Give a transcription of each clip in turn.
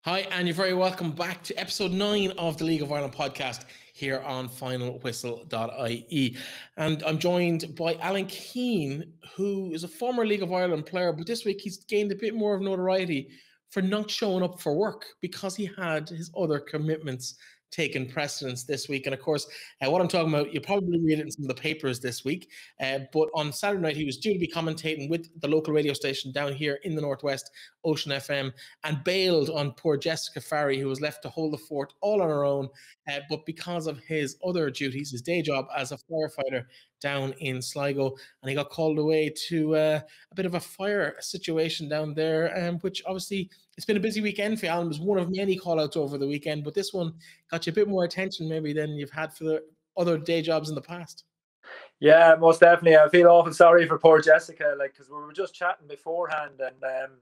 Hi, and you're very welcome back to episode 9 of the League of Ireland podcast here on finalwhistle.ie. And I'm joined by Alan Keane, who is a former League of Ireland player, but this week he's gained a bit more of notoriety for not showing up for work because he had his other commitments taken precedence this week. And of course, what I'm talking about, you'll probably read it in some of the papers this week. But on Saturday night, he was due to be commentating with the local radio station down here in the Northwest, Ocean FM, and bailed on poor Jessica Farry, who was left to hold the fort all on her own. But because of his other duties, his day job as a firefighter down in Sligo, and he got called away to a bit of a fire situation down there, which obviously it's been a busy weekend for Alan. It was one of many call-outs over the weekend, but this one got you a bit more attention maybe than you've had for the other day jobs in the past. Yeah, most definitely. I feel awful sorry for poor Jessica, because we were just chatting beforehand and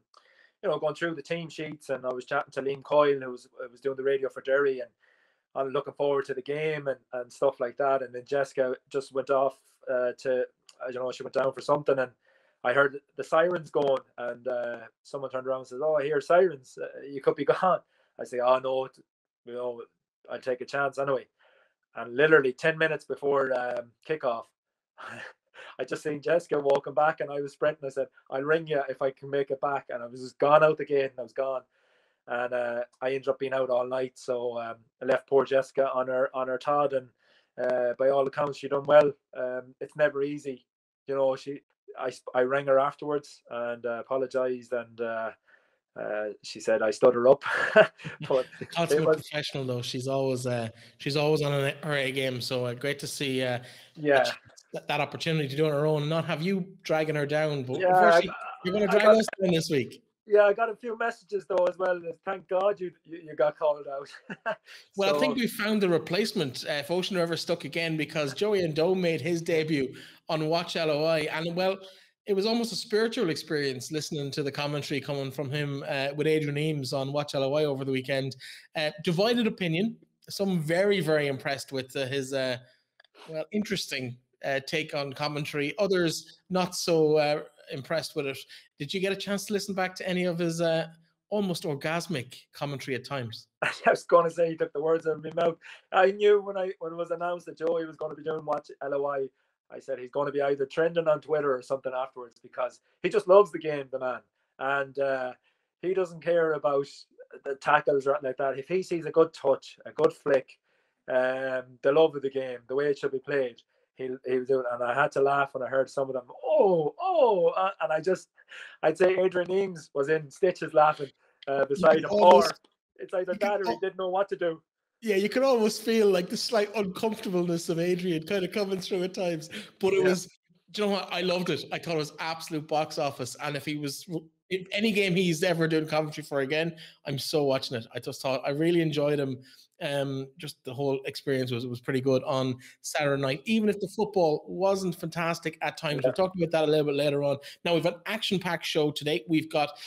going through the team sheets, and I was chatting to Liam Coyle, who was doing the radio for Derry, and I'm looking forward to the game and stuff like that. And then Jessica just went off she went down for something, and I heard the sirens going, and someone turned around and says, "Oh, I hear sirens. You could be gone." I say, "Oh no, I'll take a chance anyway." And literally 10 minutes before kickoff, I just seen Jessica walking back, and I was sprinting. I said, "I'll ring you if I can make it back." And I was just gone out the gate, and I was gone. And I ended up being out all night. So I left poor Jessica on her Todd, and by all accounts, she done well. It's never easy, I rang her afterwards and apologized, and she said I stood her up. But consummate professional, though. She's always on her A game. So great to see that opportunity to do it on her own and not have you dragging her down. But unfortunately, you're going to drag us down this week. Yeah, I got a few messages though as well. Thank God you got called out. Well, I think we found the replacement if Ocean River stuck again, because Joey Ndo made his debut on WatchLOI, and well, it was almost a spiritual experience listening to the commentary coming from him with Adrian Eames on WatchLOI over the weekend. Divided opinion. Some very, very impressed with his interesting take on commentary. Others not so impressed with it. Did you get a chance to listen back to any of his almost orgasmic commentary at times? I was going to say, he took the words out of my mouth. I knew when it was announced that Joey was going to be doing WatchLOI, I said he's going to be either trending on Twitter or something afterwards, because he just loves the game, the man. And he doesn't care about the tackles or anything like that. If he sees a good touch, a good flick, the love of the game, the way it should be played, he'll do it. And I had to laugh when I heard some of them, and I'd say Adrian Eames was in stitches laughing beside him. Or it's either that or he didn't know what to do. Yeah, you could almost feel like the slight uncomfortableness of Adrian kind of coming through at times. But it was, do you know what? I loved it. I thought it was absolute box office. And if any game he's ever doing commentary for again, I'm so watching it. I just thought I really enjoyed him. Just the whole experience was pretty good on Saturday night, even if the football wasn't fantastic at times. We'll talk about that a little bit later on. Now, we've an action-packed show today. We've got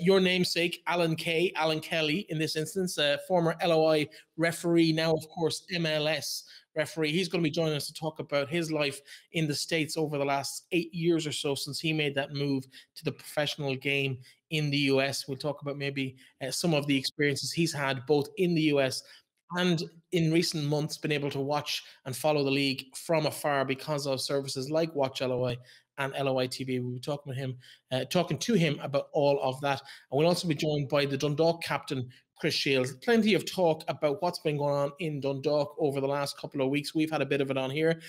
your namesake, Alan Kelly, in this instance, former LOI referee, now, of course, MLS referee. He's going to be joining us to talk about his life in the States over the last 8 years or so since he made that move to the professional game in the US. We'll talk about maybe some of the experiences he's had both in the US and in recent months been able to watch and follow the league from afar because of services like WatchLOI and LOI TV. We'll be talking to him about all of that. And we'll also be joined by the Dundalk captain, Chris Shields. Plenty of talk about what's been going on in Dundalk over the last couple of weeks. We've had a bit of it on here.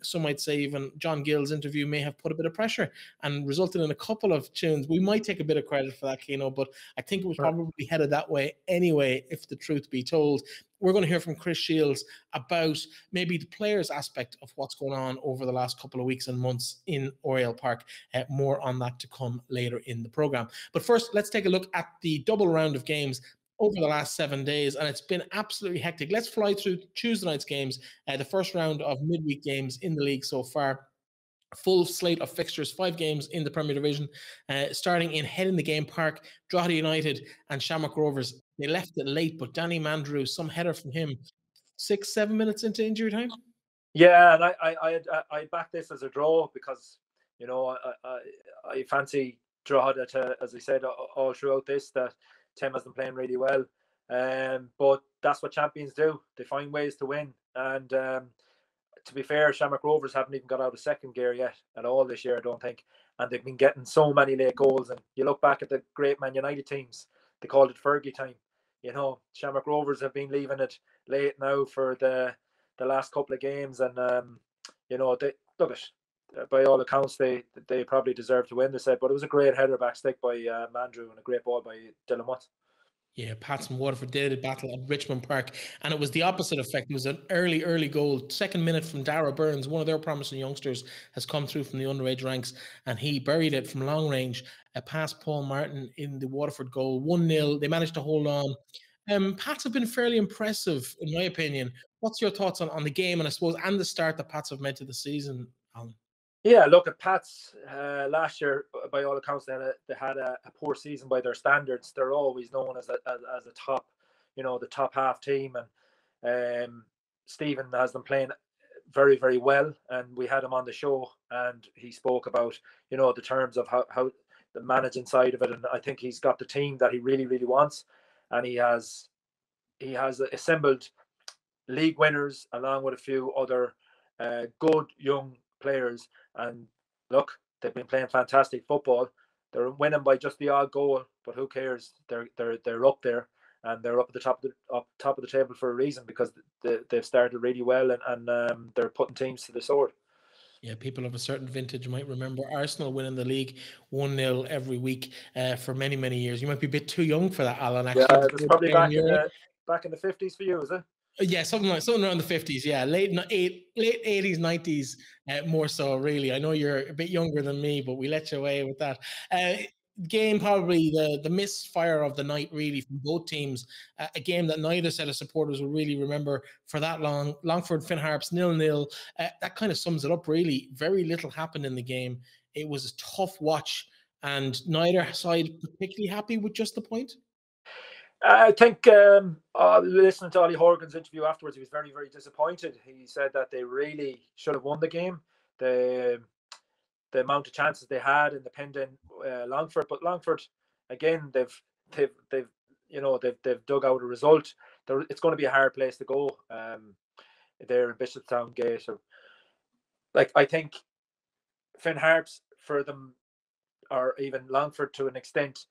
Some might say even John Gill's interview may have put a bit of pressure and resulted in a couple of tunes. We might take a bit of credit for that, Keno, but I think it was probably headed that way anyway, if the truth be told. We're going to hear from Chris Shields about maybe the players aspect of what's going on over the last couple of weeks and months in Oriel Park. More on that to come later in the program. But first, let's take a look at the double round of games over the last 7 days, and it's been absolutely hectic. Let's fly through Tuesday night's games, the first round of midweek games in the league so far. Full slate of fixtures, 5 games in the Premier Division, starting in Head in the Game Park. Drogheda United and Sligo Rovers, they left it late, but Danny Mandrew, some header from him, 6-7 minutes into injury time. Yeah, and I back this as a draw because I fancy Drogheda to, as I said all throughout this, that Tim has been playing really well. But that's what champions do. They find ways to win. And to be fair, Shamrock Rovers haven't even got out of second gear yet at all this year, I don't think. And they've been getting so many late goals. And you look back at the great Man United teams, they called it Fergie time. You know, Shamrock Rovers have been leaving it late now for the last couple of games. And, you know, they look at, by all accounts, they probably deserve to win, they said. But it was a great header back stick by Mandrew and a great ball by Dylan Watts. Yeah, Pats and Waterford did a battle at Richmond Park, and it was the opposite effect. It was an early goal, second minute from Dara Burns, one of their promising youngsters, has come through from the underage ranks, and he buried it from long range, past Paul Martin in the Waterford goal, 1-0. They managed to hold on. Pats have been fairly impressive, in my opinion. What's your thoughts on the game, and I suppose, and the start that Pats have made to the season, Alan? Yeah, look at Pats last year. By all accounts, they had a poor season by their standards. They're always known as a top, you know, the top half team, and Stephen has them playing very, very well. And we had him on the show, and he spoke about, you know, the terms of how the managing side of it. And I think he's got the team that he really, really wants, and he has assembled league winners along with a few other good young players. And look, they've been playing fantastic football. They're winning by just the odd goal, but who cares? They're up there, and they're up at the top of the table for a reason, because they've started really well, and they're putting teams to the sword. Yeah, people of a certain vintage might remember Arsenal winning the league 1-0 every week for many, many years. You might be a bit too young for that, Alan. Actually, yeah, it's probably back in the 50s for you, is it? Yeah, something around the 50s. Yeah, late 80s, 90s, more so. Really, I know you're a bit younger than me, but we let you away with that. Game probably the misfire of the night, really, from both teams. A game that neither set of supporters will really remember for that long. Longford Finn Harps 0-0. That kind of sums it up. Really, very little happened in the game. It was a tough watch, and neither side particularly happy with just the point. I think listening to Ollie Horgan's interview afterwards, he was very, very disappointed. He said that they really should have won the game. The amount of chances they had in the pinned in Longford, but Longford again, they've dug out a result. It's going to be a hard place to go. They're in Bishopstown Gate. Like, I think Finn Harps for them, or even Longford to an extent,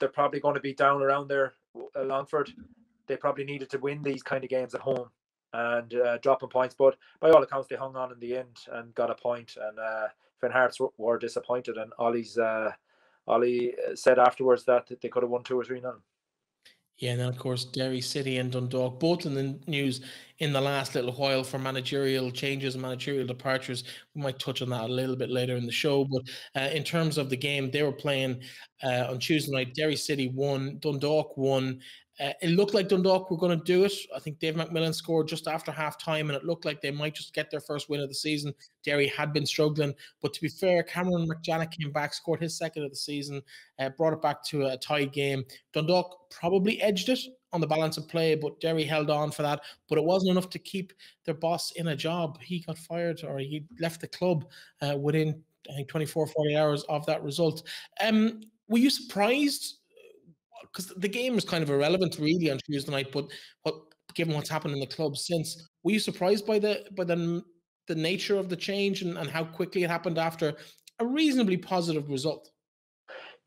they're probably going to be down around there. Longford, they probably needed to win these kind of games at home and dropping points, but by all accounts they hung on in the end and got a point. And Finn Harps were disappointed, and Ollie said afterwards that they could have won 2 or 3-0. Yeah, and then of course Derry City and Dundalk, both in the news in the last little while for managerial changes and managerial departures. We might touch on that a little bit later in the show. But in terms of the game, they were playing on Tuesday night. Derry City won, Dundalk won. It looked like Dundalk were going to do it. I think Dave McMillan scored just after half time, and it looked like they might just get their first win of the season. Derry had been struggling, but to be fair, Cameron McJannock came back, scored his second of the season, brought it back to a tied game. Dundalk probably edged it on the balance of play, but Derry held on for that. But it wasn't enough to keep their boss in a job. He got fired, or he left the club within, I think, 24, 40 hours of that result. Were you surprised? Because the game was kind of irrelevant really on Tuesday night, but given what's happened in the club since, were you surprised by the nature of the change and how quickly it happened after a reasonably positive result?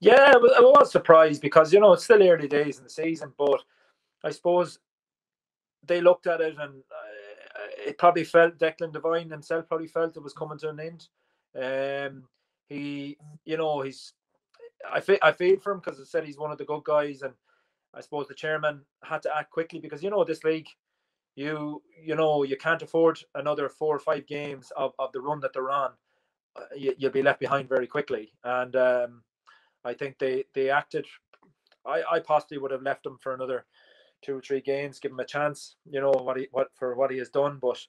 Yeah, I was surprised because, you know, it's still early days in the season, but I suppose they looked at it and it probably felt, Declan Devine himself probably felt it was coming to an end. He, you know, I feel for him, because I said he's one of the good guys, and I suppose the chairman had to act quickly, because, you know, this league, you can't afford another 4 or 5 games of the run that they're on. You'll be left behind very quickly, and I think they acted. I possibly would have left him for another 2 or 3 games, give him a chance. You know what he has done, but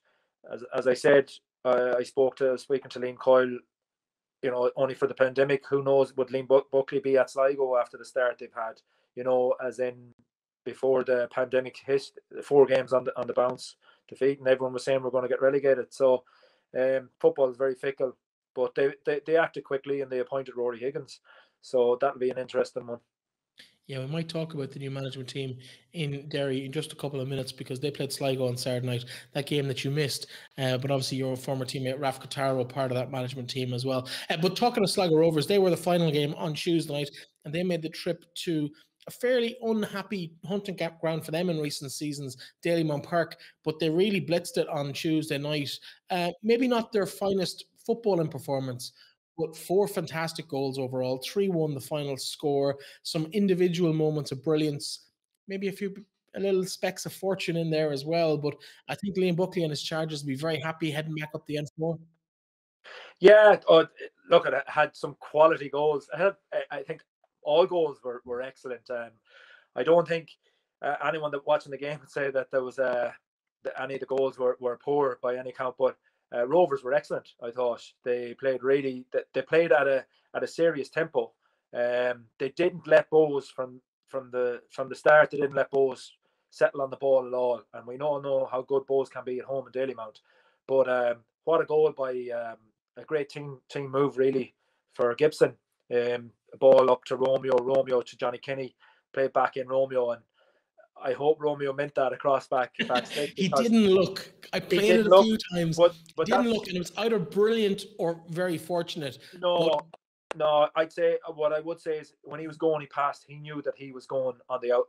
as I said, speaking to Liam Coyle. You know, only for the pandemic, who knows, would Liam Buckley be at Sligo after the start they've had? You know, as in before the pandemic hit, 4 games on the bounce defeat, and everyone was saying we're going to get relegated. So football is very fickle, but they acted quickly and they appointed Rory Higgins. So that'll be an interesting one. Yeah, we might talk about the new management team in Derry in just a couple of minutes because they played Sligo on Saturday night, that game that you missed. But obviously, your former teammate Raff, Cretaro, part of that management team as well. But talking of Sligo Rovers, they were the final game on Tuesday night, and they made the trip to a fairly unhappy hunting ground for them in recent seasons, Dalymount Park. But they really blitzed it on Tuesday night. Maybe not their finest footballing performance, but 4 fantastic goals overall, 3-1 the final score, some individual moments of brilliance, maybe a little specks of fortune in there as well. But I think Liam Buckley and his Chargers will be very happy heading back up the N4. Yeah, look, it had some quality goals. I think all goals were excellent. I don't think anyone that watching the game would say that there was any of the goals were poor by any count, but Rovers were excellent. I thought they played they played at a serious tempo. They didn't let Bows from the start. They didn't let Bows settle on the ball at all, and we all know how good Bows can be at home in Dalymount. But what a goal by a great team move really for Gibson. A ball up to Romeo to Johnny Kinney, played back in Romeo, and I hope Romeo meant that across back stick. He didn't look. I played it a few times. But he didn't look, and it was either brilliant or very fortunate. No, I'd say what I would say is when he was going, he passed. He knew that he was going on the out.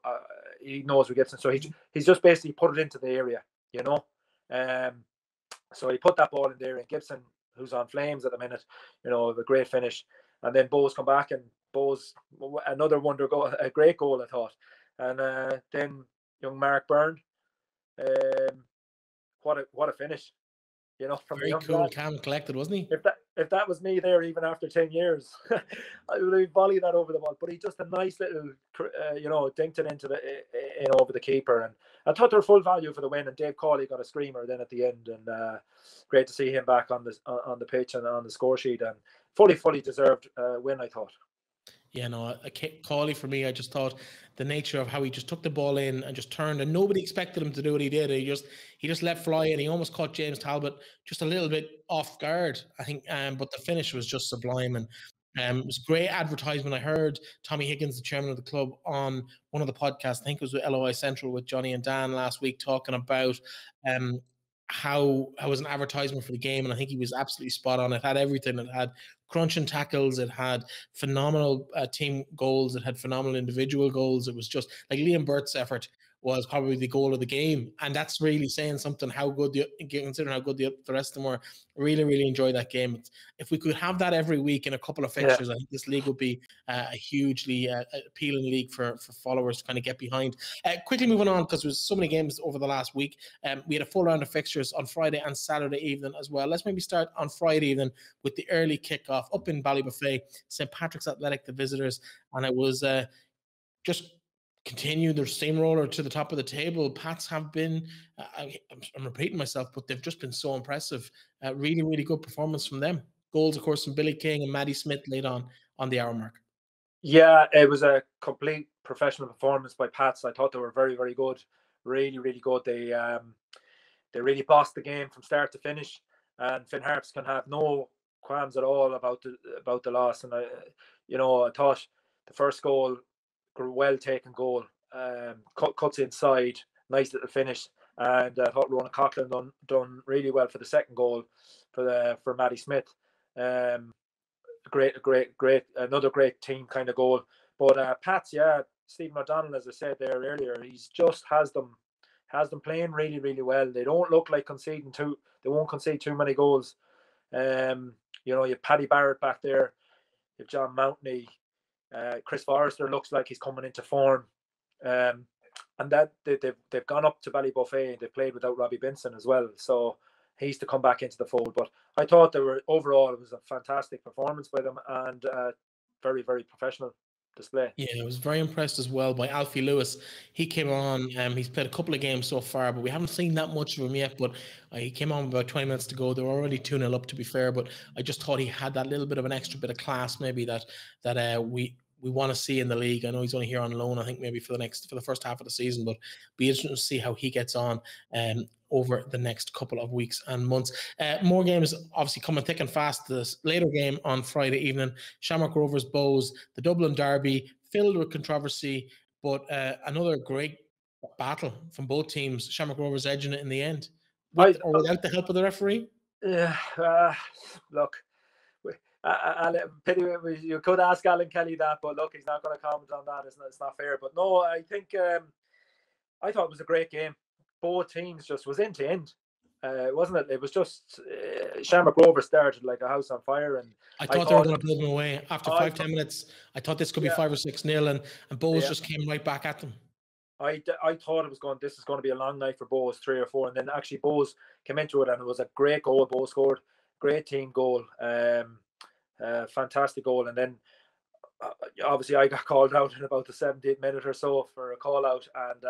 He knows where Gibson, so he's just basically put it into the area, you know. So he put that ball in there, and Gibson, who's on flames at the minute, you know, a great finish. And then Bowes come back, and Bowes another wonder goal, a great goal, I thought. And then young Mark Byrne, what a finish, you know, from very cool, calm and collected, wasn't he? If that was me there, even after 10 years, I would have volleyed that over the ball. But he just a nice little, you know, dinked it into over the keeper, and I thought they were full value for the win. And Dave Cawley got a screamer then at the end, and great to see him back on the pitch and on the score sheet, and fully deserved win, I thought. Yeah, no, Cawley for me, I just thought the nature of how he just took the ball in and just turned, and nobody expected him to do what he did. He just let fly, and he almost caught James Talbot just a little bit off guard, I think. But the finish was just sublime, and it was a great advertisement. I heard Tommy Higgins, the chairman of the club, on one of the podcasts, I think it was with LOI Central with Johnny and Dan last week, talking about how was an advertisement for the game, and I think he was absolutely spot on. It had everything. It had crunching tackles, it had phenomenal team goals, it had phenomenal individual goals. It was just like Liam Burt's effort was probably the goal of the game, and that's really saying something. How good considering how good the rest of them were. Really enjoyed that game. If we could have that every week in a couple of fixtures, I think this league would be a hugely appealing league for followers to kind of get behind. Quickly moving on, because there's so many games over the last week. We had a full round of fixtures on Friday and Saturday evening as well. Let's maybe start on Friday evening with the early kickoff up in Ballybuffet, St. Patrick's Athletic, the visitors, and it was just continue their steamroller to the top of the table. Pats have been, I'm repeating myself, but they've just been so impressive. Really good performance from them. Goals, of course, from Billy King and Maddie Smith late on the hour mark. Yeah, it was a complete professional performance by Pats. I thought they were very good, really good. They really bossed the game from start to finish, and Finn Harps can have no qualms at all about the loss. And I thought the first goal, well taken goal, cuts inside, nice little finish, and I thought Ronan Coughlin done really well for the second goal for Maddie Smith. Great, another great team kind of goal. But Pats, yeah, Stephen O'Donnell, as I said there earlier, he's just has them playing really well. They don't look like conceding they won't concede too many goals. You have Paddy Barrett back there, you have John Mountney, Chris Forrester looks like he's coming into form, and that they've gone up to Ballybuffet and they played without Robbie Benson as well, so he's to come back into the fold. But I thought overall it was a fantastic performance by them, and very professional display. Yeah, I was very impressed as well by Alfie Lewis. He came on, he's played a couple of games so far, but we haven't seen that much of him yet. But he came on about 20 minutes to go. They were already 2-0 up, to be fair, but I just thought he had that little bit of an extra bit of class maybe that we want to see in the league. I know he's only here on loan, I think maybe for the first half of the season, but be interesting to see how he gets on over the next couple of weeks and months. More games obviously coming thick and fast. This later game on Friday evening, Shamrock Rovers Bows, the Dublin Derby, filled with controversy, but another great battle from both teams. Shamrock Rovers edging it in the end, with or without the help of the referee. Look, pity you could ask Alan Kelly that, but look, he's not going to comment on that. It's not fair. But no, I think I thought it was a great game. Both teams just was end to end, wasn't it? It was just Shamrock Rovers started like a house on fire, and I thought they were going to blow them away after 5-10 minutes. I thought this could be 5 or 6-0, and Bohs just came right back at them. I thought it was going. This is going to be a long night for Bohs, 3 or 4, and then actually Bohs came into it, and it was a great goal. Bohs scored, great team goal, fantastic goal, and then obviously I got called out in about the 70th minute or so for a call out, and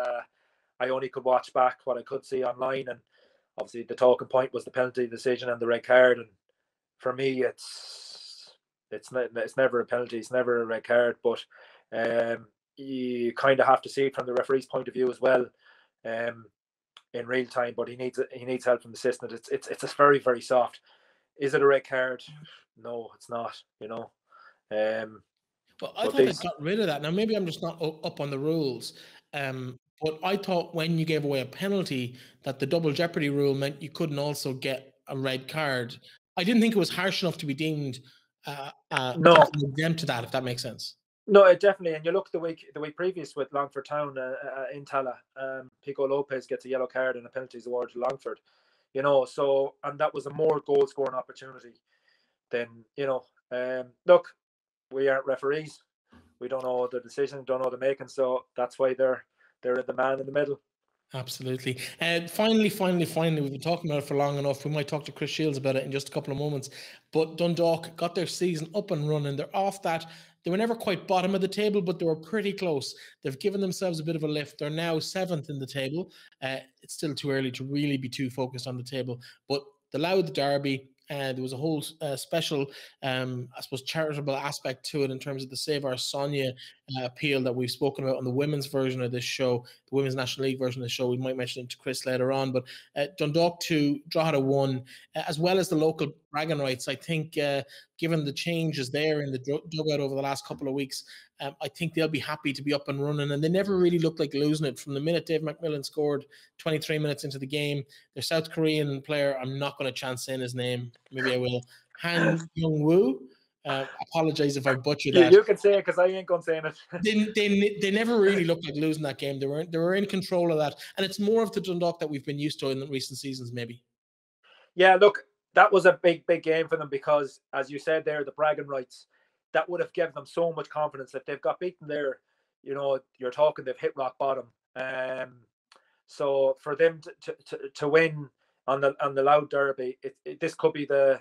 I only could watch back what I could see online, and obviously the talking point was the penalty decision and the red card, and for me it's never a penalty, it's never a red card, but you kind of have to see it from the referee's point of view as well, in real time. But he needs help from the system. It's very, very soft. Is it a red card? No, it's not. Well, I thought they got rid of that. Now maybe I'm just not up on the rules, but I thought when you gave away a penalty that the double jeopardy rule meant you couldn't also get a red card. I didn't think it was harsh enough to be deemed exempt to that, if that makes sense. No, it definitely. And you look the week previous with Longford Town in Tala, Pico Lopez gets a yellow card and a penalties award to Longford. So, and that was a more goal scoring opportunity than, look, we aren't referees. We don't know the decision, don't know the making. So that's why they're the man in the middle. Absolutely. And finally, we've been talking about it for long enough. We might talk to Chris Shields about it in just a couple of moments. But Dundalk got their season up and running. They're off that. They were never quite bottom of the table, but they were pretty close. They've given themselves a bit of a lift. They're now 7th in the table. It's still too early to really be too focused on the table. But the Louth derby, there was a whole special, I suppose, charitable aspect to it in terms of the Save Our Sonia appeal that we've spoken about on the women's version of this show, the Women's National League version of the show. We might mention it to Chris later on. But Dundalk 2, Drogheda 1, as well as the local bragging rights. I think given the changes there in the dugout over the last couple of weeks, I think they'll be happy to be up and running. And they never really looked like losing it from the minute Dave McMillan scored 23 minutes into the game. Their South Korean player, I'm not going to chance saying his name. Maybe I will. Han Young-woo. Apologize if I butchered that. You can say it because I ain't going to say it. They never really looked like losing that game. They were in control of that. And it's more of the Dundalk that we've been used to in the recent seasons, maybe. Yeah, look, that was a big game for them because, as you said there, the bragging rights, that would have given them so much confidence. If they've got beaten there, you're talking they've hit rock bottom. So for them to win on the Louth derby, this could be the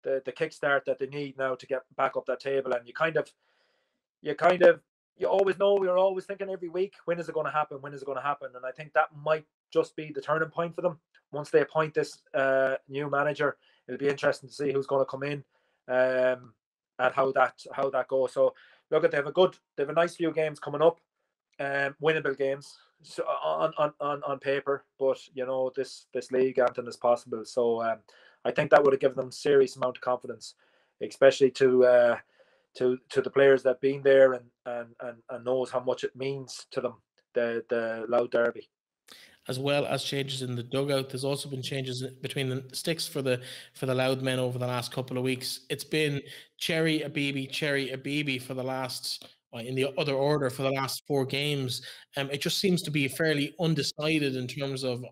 kickstart that they need now to get back up that table. And you always know, you're always thinking every week, when is it going to happen? When is it going to happen? And I think that might just be the turning point for them. Once they appoint this new manager, it'll be interesting to see who's going to come in and how that goes. So look, they have a nice few games coming up, winnable games, so on paper, but this league anything is possible. So I think that would have given them serious amount of confidence, especially to the players that have been there and knows how much it means to them, the Louth derby. As well as changes in the dugout, there's also been changes between the sticks for the Louth men over the last couple of weeks. It's been Cherry Abibi for the last, in the other order, for the last 4 games. It just seems to be fairly undecided in terms of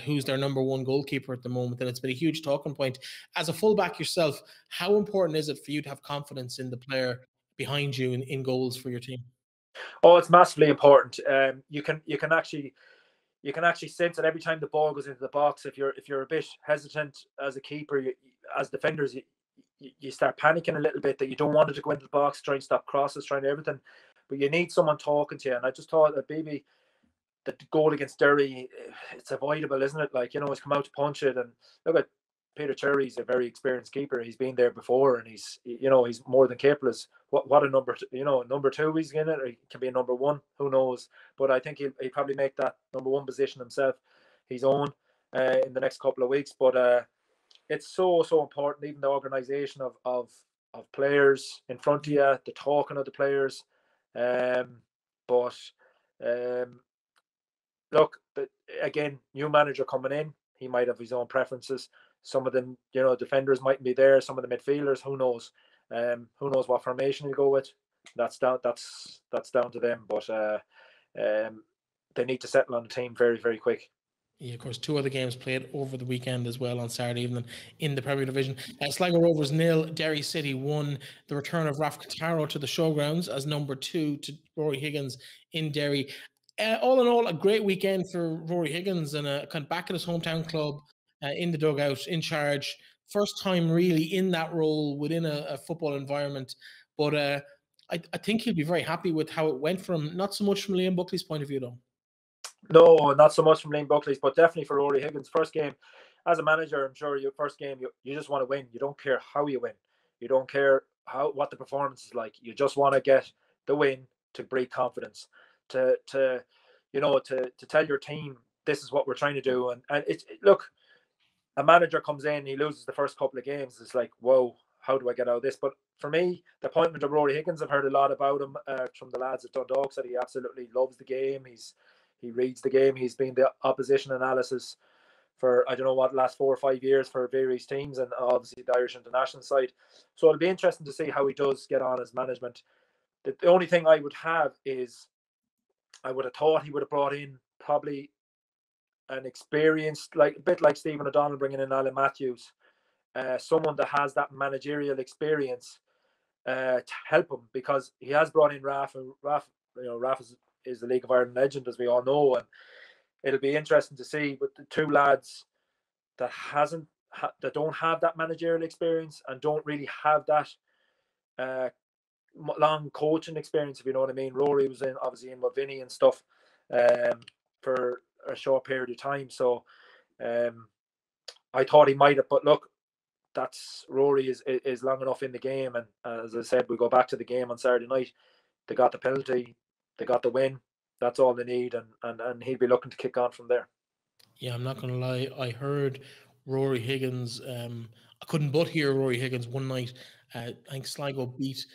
who's their number 1 goalkeeper at the moment, and it's been a huge talking point. As a fullback yourself, how important is it for you to have confidence in the player behind you in goals for your team? Oh, it's massively important. You can actually sense it every time the ball goes into the box. If you're a bit hesitant as a keeper, as defenders, you start panicking a little bit that you don't want it to go into the box, try and stop crosses, trying everything. But you need someone talking to you. And I just thought that maybe the goal against Derry, it's avoidable, isn't it? Like, he's come out to punch it. And look at Peter Cherry's a very experienced keeper. He's been there before, and he's more than capable. What a number, number 2 he's in it, or he can be a number 1. Who knows? But I think he'll probably make that number 1 position himself his own in the next couple of weeks. But it's so important, even the organisation of players in front of you, the talking of the players. But look, again, new manager coming in, he might have his own preferences. Some of them, defenders mightn't be there. Some of the midfielders, who knows? Who knows what formation he'll go with? That's down to them. But they need to settle on the team very, very quick. Yeah, of course, 2 other games played over the weekend as well on Saturday evening in the Premier Division. Sligo Rovers 0, Derry City 1. The return of Raff Cretaro to the Showgrounds as number 2 to Rory Higgins in Derry. All in all, a great weekend for Rory Higgins and a kind of back at his hometown club in the dugout, in charge. First time really in that role within a football environment. But I think he'll be very happy with how it went for him. Not so much from Liam Buckley's point of view, though. No, not so much from Liam Buckley's, but definitely for Rory Higgins. First game, as a manager, I'm sure your first game, you just want to win. You don't care how you win. You don't care what the performance is like. You just want to get the win to breed confidence, to tell your team this is what we're trying to do. And look, a manager comes in, he loses the first couple of games. It's like, whoa, how do I get out of this? But for me, the appointment of Rory Higgins, I've heard a lot about him from the lads at Dundalk. Said he absolutely loves the game. He reads the game. He's been the opposition analysis for, I don't know what, last 4 or 5 years for various teams, and obviously the Irish international side. So it'll be interesting to see how he does get on as management. The only thing I would have is, I would have thought he would have brought in probably an experienced, like a bit like Stephen O'Donnell bringing in Alan Matthews, someone that has that managerial experience to help him, because he has brought in Raff, and Raff is the League of Ireland legend, as we all know, and it'll be interesting to see with the 2 lads that that don't have that managerial experience and don't really have that long coaching experience, if you know what I mean. Rory was obviously in with Vinny and stuff for a short period of time, so I thought he might have, but look, that's Rory is long enough in the game, and as I said, we go back to the game on Saturday night. They got the penalty, they got the win. That's all they need, and he'll be looking to kick on from there. Yeah, I'm not going to lie. I heard Rory Higgins. I couldn't but hear Rory Higgins one night. I think Sligo beat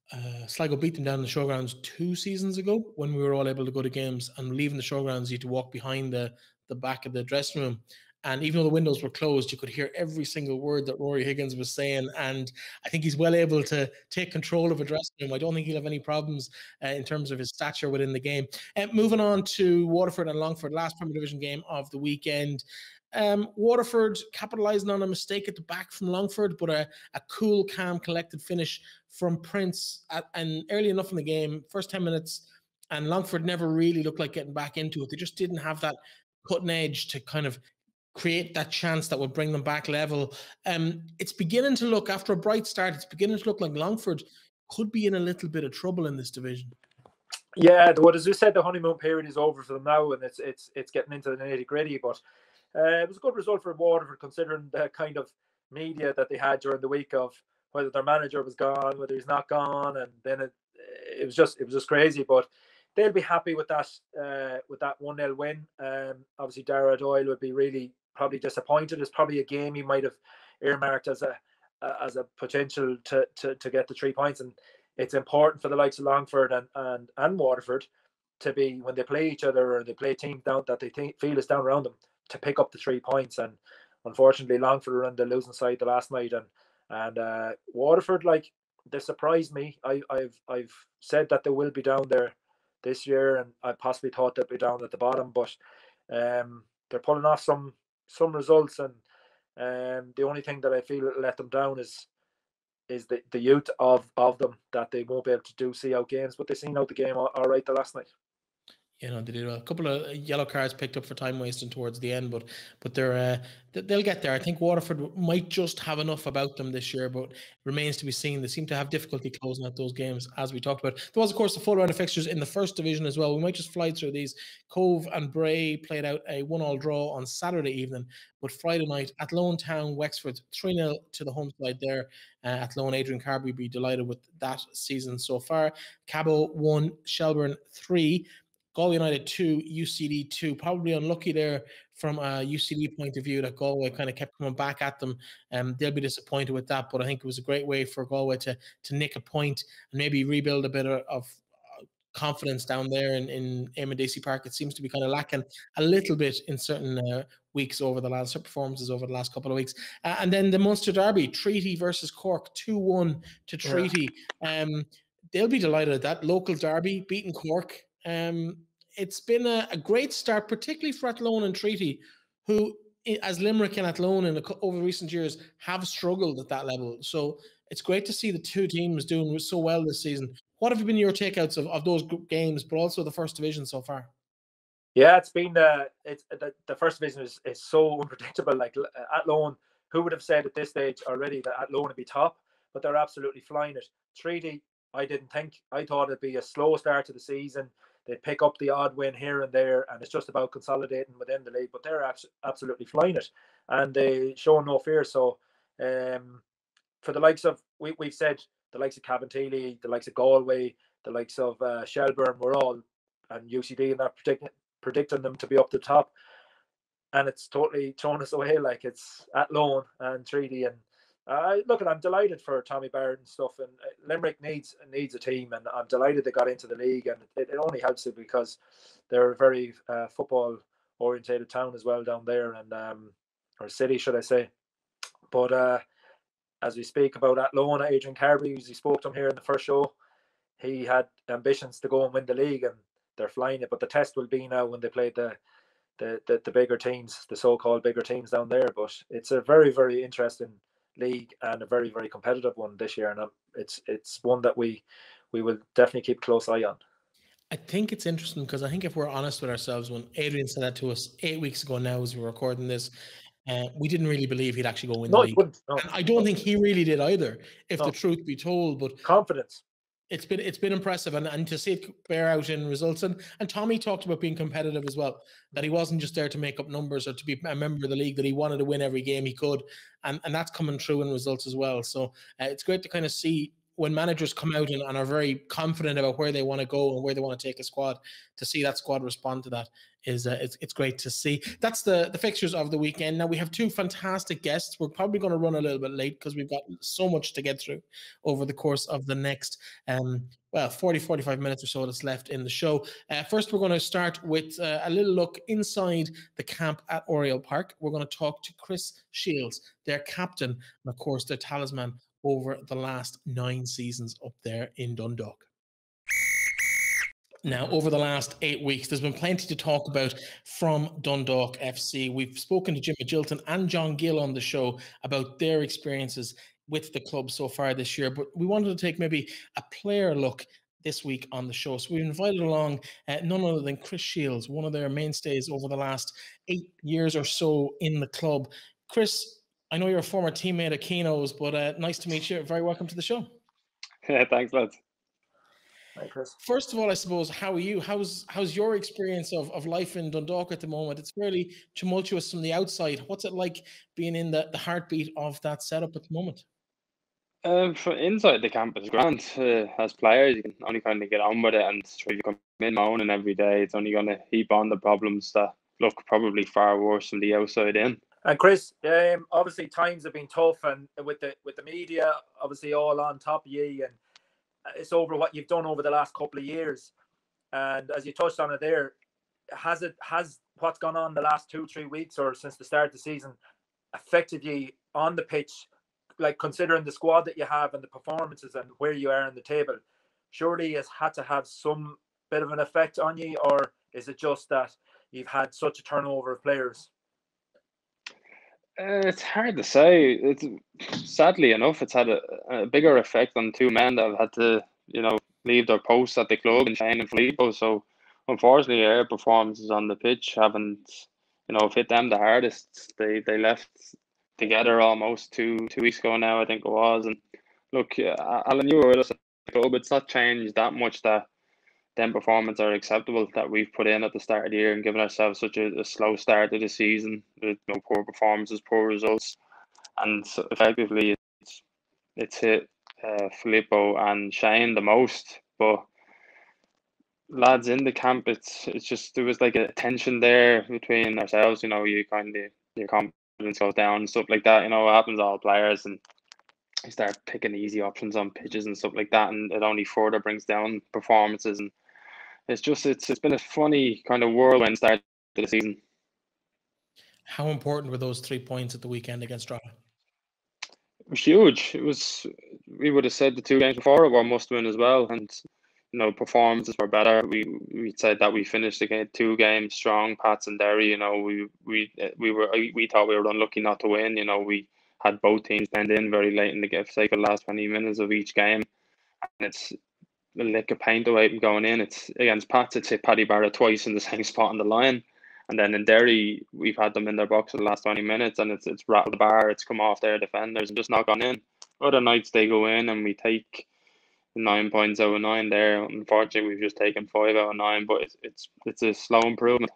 them down in the Showgrounds 2 seasons ago when we were all able to go to games, and leaving the Showgrounds, you had to walk behind the back of the dressing room. And even though the windows were closed, you could hear every single word that Rory Higgins was saying. And I think he's well able to take control of a dressing room. I don't think he'll have any problems in terms of his stature within the game. Moving on to Waterford and Longford, last Premier Division game of the weekend. Waterford capitalising on a mistake at the back from Longford, but a cool, calm, collected finish from Prince and early enough in the game, first 10 minutes, and Longford never really looked like getting back into it. They just didn't have that cutting edge to kind of create that chance that would bring them back level. It's beginning to look, after a bright start, it's beginning to look like Longford could be in a little bit of trouble in this division. Yeah, as you said, the honeymoon period is over for them now, and it's getting into the nitty gritty. But it was a good result for Waterford, considering the kind of media that they had during the week of whether their manager was gone, whether he's not gone, and then it was just crazy. But they'll be happy with that 1-0 win. Obviously, Dara Doyle would be really probably disappointed. It's probably a game he might have earmarked as a potential to get the 3 points, and it's important for the likes of Longford and Waterford to be, when they play each other or they play teams down that they feel is down around them, to pick up the 3 points. And unfortunately, Longford were on the losing side the last night, and Waterford, like, they surprised me. I've said that they will be down there this year, and I possibly thought they'd be down at the bottom, but they're pulling off some results, and the only thing that I feel let them down is the youth of them, that they won't be able to see out games, but they seen out the game all right the last night. They did a couple of yellow cards picked up for time wasting towards the end, but they'll get there. I think Waterford might just have enough about them this year, but it remains to be seen. They seem to have difficulty closing out those games, as we talked about. There was, of course, the full round of fixtures in the first division as well. We might just fly through these. Cove and Bray played out a 1-1 draw on Saturday evening, but Friday night at Lone Town, Wexford 3-0 to the home side there. At Lone, Adrian Carby be delighted with that season so far. Cabo 1, Shelburne 3. Galway United 2, UCD 2. Probably unlucky there from a UCD point of view that Galway kind of kept coming back at them. They'll be disappointed with that, but I think it was a great way for Galway to nick a point and maybe rebuild a bit of confidence down there in Eamon Dacey Park. It seems to be kind of lacking a little bit in certain weeks over the last performances over the last couple of weeks. And then the Munster Derby, Treaty versus Cork, 2-1 to Treaty. They'll be delighted at that. Local derby, beating Cork. It's been a great start, particularly for Athlone and Treaty, who, as Limerick and Athlone over recent years, have struggled at that level. So it's great to see the two teams doing so well this season. What have been your takeouts of those games, but also the first division so far? Yeah, it's been the first division is so unpredictable. Like Athlone, who would have said at this stage already that Athlone would be top, but they're absolutely flying it. Treaty, I thought it'd be a slow start to the season. They'd pick up the odd win here and there, and it's just about consolidating within the league. But they're absolutely flying it, and they show no fear. So, for the likes of we've said the likes of Cabinteely, the likes of Galway, the likes of Shelburne, we're all, and UCD, and that predicting them to be up the top, and it's totally thrown us away. Like it's Athlone and Treaty, and I'm delighted for Tommy Barrett and stuff. And Limerick needs a team, and I'm delighted they got into the league, and it only helps it because they're a very football orientated town as well down there, and or city, should I say. But as we speak about Athlone, Adrian Carberry, he spoke to him here in the first show, he had ambitions to go and win the league, and they're flying it. But the test will be now when they play the bigger teams, the so-called bigger teams down there. But it's a very, very interesting league and a very, very competitive one this year, and it's one that we will definitely keep a close eye on. I think it's interesting because I think if we're honest with ourselves, when Adrian said that to us 8 weeks ago now as we're recording this, we didn't really believe he'd actually go win the league. No. And I don't think he really did either, if the truth be told. But confidence. It's been impressive, and to see it bear out in results. And Tommy talked about being competitive as well, that he wasn't just there to make up numbers or to be a member of the league, that he wanted to win every game he could, and that's coming true in results as well. So it's great to kind of see when managers come out and are very confident about where they want to go and where they want to take a squad, to see that squad respond to that is it's great to see. That's the fixtures of the weekend. Now we have two fantastic guests. We're probably going to run a little bit late because we've got so much to get through over the course of the next 45 minutes or so that's left in the show. First, we're going to start with a little look inside the camp at Oriel Park. We're going to talk to Chris Shields, their captain, and of course their talisman over the last 9 seasons up there in Dundalk. Now, over the last 8 weeks, there's been plenty to talk about from Dundalk FC. We've spoken to Jim Magilton and John Gill on the show about their experiences with the club so far this year, but we wanted to take maybe a player look this week on the show. So we invited along none other than Chris Shields, one of their mainstays over the last 8 years or so in the club. Chris, I know you're a former teammate of Keane's, but nice to meet you. Very welcome to the show. Yeah, thanks, lads. Hi, Chris. First of all, I suppose, how are you? How's your experience of life in Dundalk at the moment? It's fairly tumultuous from the outside. What's it like being in the heartbeat of that setup at the moment? For inside the camp, it's grand. As players, you can only kind of get on with it, and try to come in moaning every day. It's only going to heap on the problems that look probably far worse from the outside in. And Chris, obviously times have been tough, and with the media, obviously all on top of you, and it's over what you've done over the last couple of years. And as you touched on it there, has what's gone on the last 2-3 weeks or since the start of the season affected you on the pitch? Like, considering the squad that you have and the performances and where you are in the table, surely it's had to have some bit of an effect on you, or is it just that you've had such a turnover of players? It's hard to say. Sadly enough, it's had a bigger effect on two men that have had to, leave their posts at the club, in Shane and Filippo. So unfortunately, their performances on the pitch haven't, hit them the hardest. They left together almost two weeks ago now, I think it was. And look, Alan, you were with us at the club. It's not changed that much that them performances are acceptable that we've put in at the start of the year and given ourselves such a slow start to the season with poor performances, poor results, and effectively it's hit Filippo and Shane the most. But lads in the camp, it's just, there was like a tension there between ourselves. You kind of, your confidence goes down and stuff like that. It happens to all players, and you start picking easy options on pitches and stuff like that, and it only further brings down performances. And it's been a funny kind of whirlwind start to the season. How important were those 3 points at the weekend against Drogheda? It was huge. We would have said the 2 games before it were must win as well, and performances were better. We said that we finished the 2 games strong, Pats and Derry. We thought we were unlucky not to win. We had both teams penned in very late in the game, say for the last 20 minutes of each game, and it's a lick of paint away from going in. It's against Pats, it's hit Paddy Barrett twice in the same spot on the line. And then in Derry, we've had them in their box for the last 20 minutes, and it's rattled the bar, it's come off their defenders and just not gone in. Other nights they go in and we take 9 points out of 9 there. Unfortunately, we've just taken 5 out of 9, but it's a slow improvement.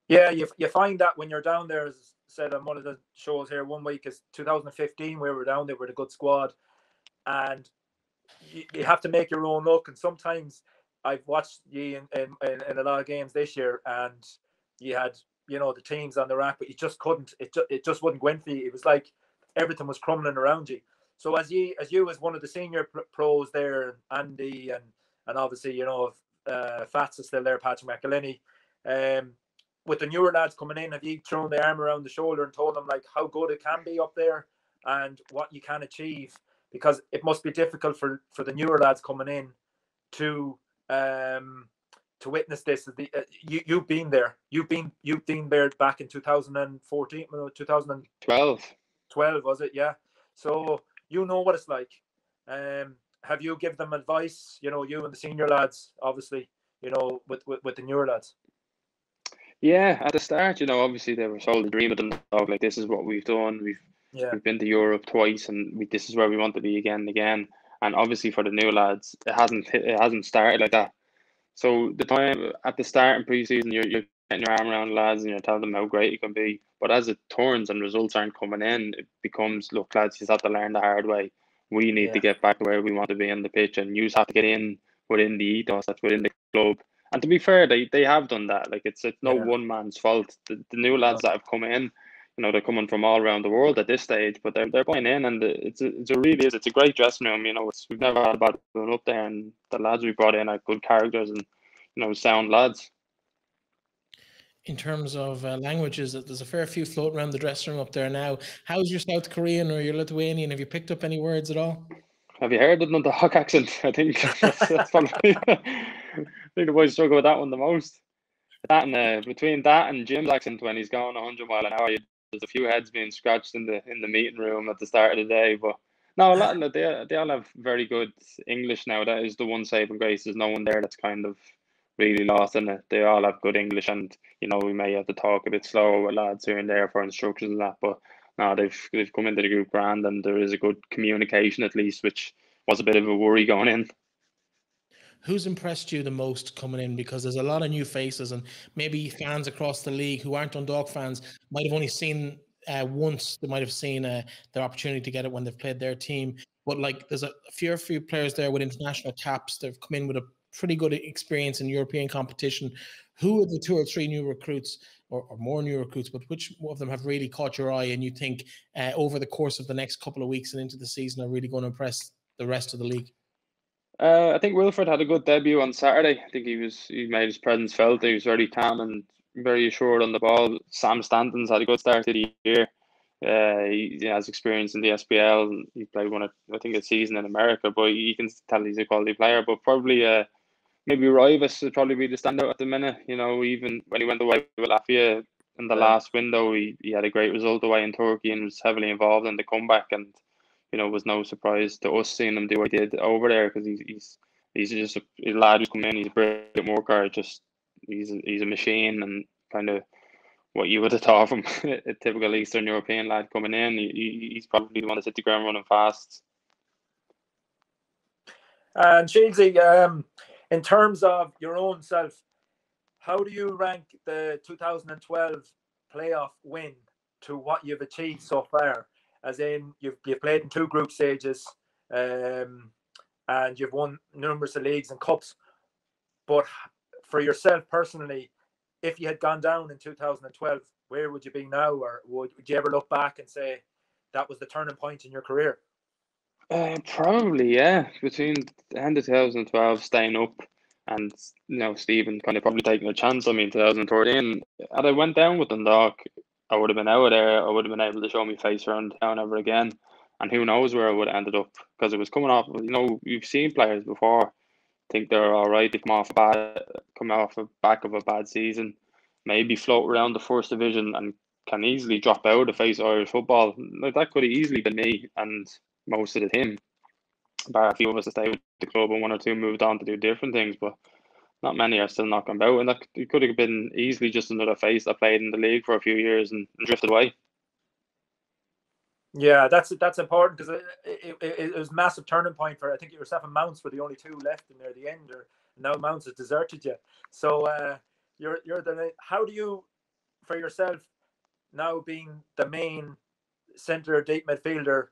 Yeah, you find that when you're down there, as said on one of the shows here, one week is 2015, we were down there with a good squad, and you have to make your own luck. And sometimes I've watched you in a lot of games this year, and you had the teams on the rack, but you just couldn't. It just wouldn't go in for you. It was like everything was crumbling around you. So as you as one of the senior pros there, Andy and obviously Fats is still there, Patrick McElhinney, with the newer lads coming in, have you thrown the arm around the shoulder and told them like how good it can be up there and what you can achieve? Because it must be difficult for the newer lads coming in to witness this. You've been there. You've been there back in 2014, 2012 was it? Yeah. So you know what it's like. Have you given them advice? You and the senior lads, obviously. With the newer lads. Yeah, at the start, obviously they were sold the dream of Dundalk. Like, this is what we've done. We've been to Europe twice, and this is where we want to be again and again. And obviously for the new lads, it hasn't started like that. So the time at the start in pre-season, you're getting your arm around the lads and you're telling them how great it can be. But as it turns and results aren't coming in, it becomes, look, lads, you have to learn the hard way. We need to get back to where we want to be on the pitch, and you just have to get in within the ethos that's within the club. And to be fair, they have done that. Like, it's no one man's fault. The new lads that have come in, they're coming from all around the world at this stage, but they're buying in, and it's a great dressing room. We've never had a bad one up there, and the lads we brought in are good characters and sound lads. In terms of languages, there's a fair few floating around the dressing room up there now. How's your South Korean or your Lithuanian? Have you picked up any words at all? Have you heard the Dundalk accent? I think that's probably I think the boys struggle with that one the most. That and between that and Jim's accent when he's going 100 mile an hour, there's a few heads being scratched in the meeting room at the start of the day. But no, a lot of they all have very good English now. That is the one saving grace. There's no one there that's kind of really lost in it. They all have good English, and we may have to talk a bit slower with lads here and there for instructions and that. But no, they've come into the group grand, and there is a good communication at least, which was a bit of a worry going in. Who's impressed you the most coming in? Because there's a lot of new faces, and maybe fans across the league who aren't Dundalk fans might have only seen once. They might have seen their opportunity to get it when they've played their team. But like, there's a few players there with international caps. They've come in with a pretty good experience in European competition. Who are the 2 or 3 new recruits, or more new recruits, but which of them have really caught your eye and you think over the course of the next couple of weeks and into the season are really going to impress the rest of the league? I think Wilfred had a good debut on Saturday. I think he made his presence felt. He was very calm and very assured on the ball. Sam Stanton's had a good start to the year. He has experience in the SPL. He played I think a season in America, but you can tell he's a quality player. But probably maybe Rivas would probably be the standout at the minute. Even when he went away with Latvia in the last window, he had a great result away in Turkey and was heavily involved in the comeback, and was no surprise to us seeing him do what he did over there, because he's just a lad who's come in. He's a brilliant worker. He's a machine, and kind of what you would have thought from a typical Eastern European lad coming in. He's probably the one that's hit the ground running fast. And Shieldsy, in terms of your own self, how do you rank the 2012 playoff win to what you've achieved so far? As in, you've played in 2 group stages, and you've won numerous of leagues and cups. But for yourself personally, if you had gone down in 2012, where would you be now? Or would you ever look back and say that was the turning point in your career? Probably, yeah. Between the end of 2012, staying up, And Stephen kind of probably taking a chance on me in 2013. Had I went down with Dundalk, I would have been out of there. I would have been able to show my face around town ever again. And who knows where I would have ended up, because it was coming off. You've seen players before think they're all right. They come off the back of a bad season, maybe float around the first division and can easily drop out to face Irish football. Like, that could have easily been me and most of the team. Bar a few of us that stayed with the club and one or two moved on to do different things, but not many are still knocking about. And that it could have been easily just another face that played in the league for a few years and drifted away. Yeah, that's important, because it was a massive turning point for, I think, yourself and Mounts were the only two left in there at the end, or now Mounts has deserted you. So you're how do you, for yourself, now being the main centre deep midfielder,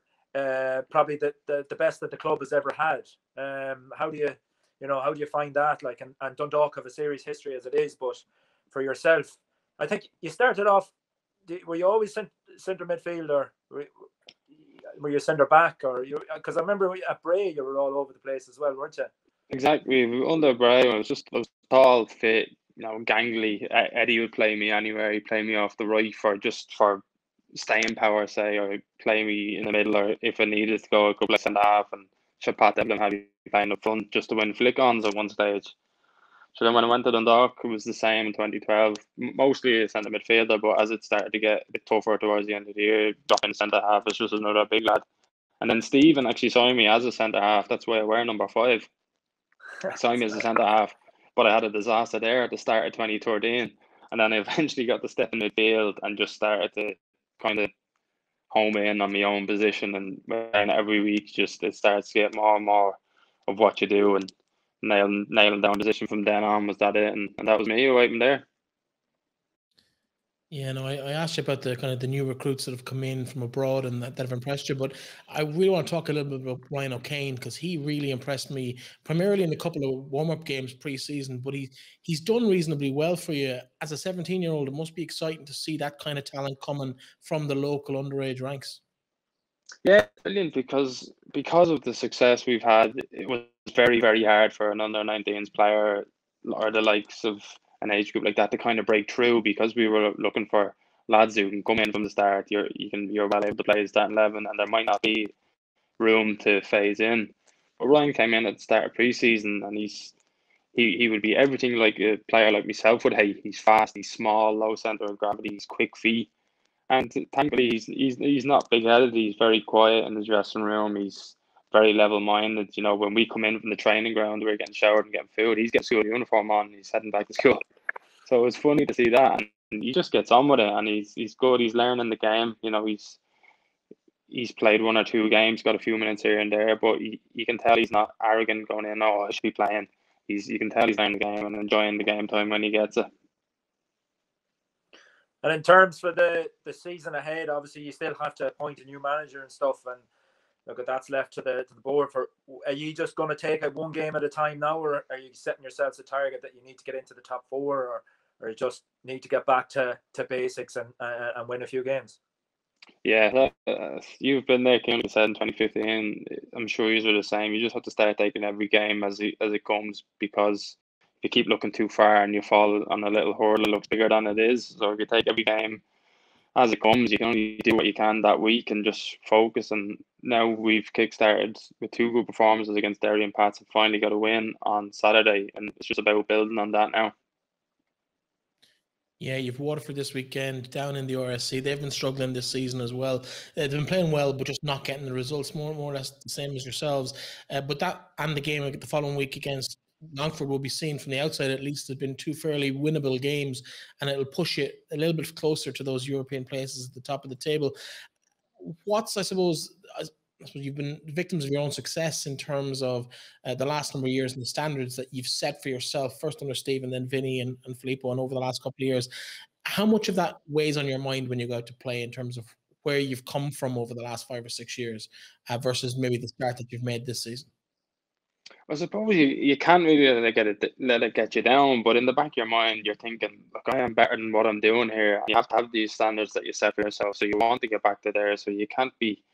probably the best that the club has ever had, how do you find that? Like, and Dundalk have a serious history as it is, but for yourself, I think you started off, were you always centre midfielder? Were you centre back, or you? Because I remember at Bray you were all over the place as well, weren't you? Exactly. Under Bray, I was tall, fit, gangly. Eddie would play me anywhere. He'd play me off the right for staying power, say, or play me in the middle, or if I needed to go a couple of centre half, and Pat Devlin had me playing up front just to win flick-ons at one stage. So then when I went to Dundalk, it was the same in 2012. Mostly a centre midfielder, but as it started to get a bit tougher towards the end of the year, dropping centre half, it's just another big lad. And then Stephen actually signed me as a centre half. That's why I wear number 5. He signed me as a centre half, but I had a disaster there at the start of 2013. And then I eventually got to step in midfield and just started to kind of home in on my own position. And every week, just it starts to get more and more of what you do, and nailing down position from then on was that it, and that was me right in there. Yeah, no, I asked you about the kind of the new recruits that have come in from abroad and that have impressed you, but I really want to talk a little bit about Ryan O'Kane, because he really impressed me, primarily in a couple of warm-up games pre-season, but he's done reasonably well for you. As a 17-year-old, it must be exciting to see that kind of talent coming from the local underage ranks. Yeah, brilliant, because of the success we've had, it was very, very hard for an under-19s player or the likes of an age group like that to kind of break through, because we were looking for lads who can come in from the start. You're well able to play the starting 11, and there might not be room to phase in. But Ryan came in at the start of pre-season, and he would be everything like a player like myself would hate. He's fast, he's small, low centre of gravity, he's quick feet. And thankfully, he's not big-headed. He's very quiet in the dressing room. He's very level-minded. When we come in from the training ground, we're getting showered and getting food. He's getting school uniform on. He's heading back to school. So it's funny to see that, and he just gets on with it. And he's good. He's learning the game. He's played 1 or 2 games, got a few minutes here and there, but you can tell he's not arrogant going in. Oh, I should be playing. You can tell he's learning the game and enjoying the game time when he gets it. And in terms for the season ahead, obviously you still have to appoint a new manager and stuff, and look, that's left to the board. Are you just going to take it one game at a time now, or are you setting yourselves a target that you need to get into the top 4, or you just need to get back to basics and win a few games? Yeah, you've been there, Keane, said in 2015. I'm sure you are the same. You just have to start taking every game as it comes, because if you keep looking too far and you fall on a little hurdle, it looks bigger than it is. So if you take every game as it comes, you can only do what you can that week and just focus. And now we've kickstarted with 2 good performances against Derry and Pats, and finally got a win on Saturday, and it's just about building on that now. Yeah, you've Waterford this weekend down in the RSC. They've been struggling this season as well. They've been playing well, but just not getting the results. More or less the same as yourselves. But that and the game the following week against Longford will be seen from the outside. At least there's been 2 fairly winnable games, and it'll push you a little bit closer to those European places at the top of the table. What's, I suppose you've been victims of your own success in terms of the last number of years and the standards that you've set for yourself, first under Steve and then Vinny and Filippo, and over the last couple of years. How much of that weighs on your mind when you go out to play, in terms of where you've come from over the last 5 or 6 years versus maybe the start that you've made this season? I suppose you can't really let it get you down, but in the back of your mind, you're thinking, look, I am better than what I'm doing here. You have to have these standards that you set for yourself, so you want to get back to there. So you can't be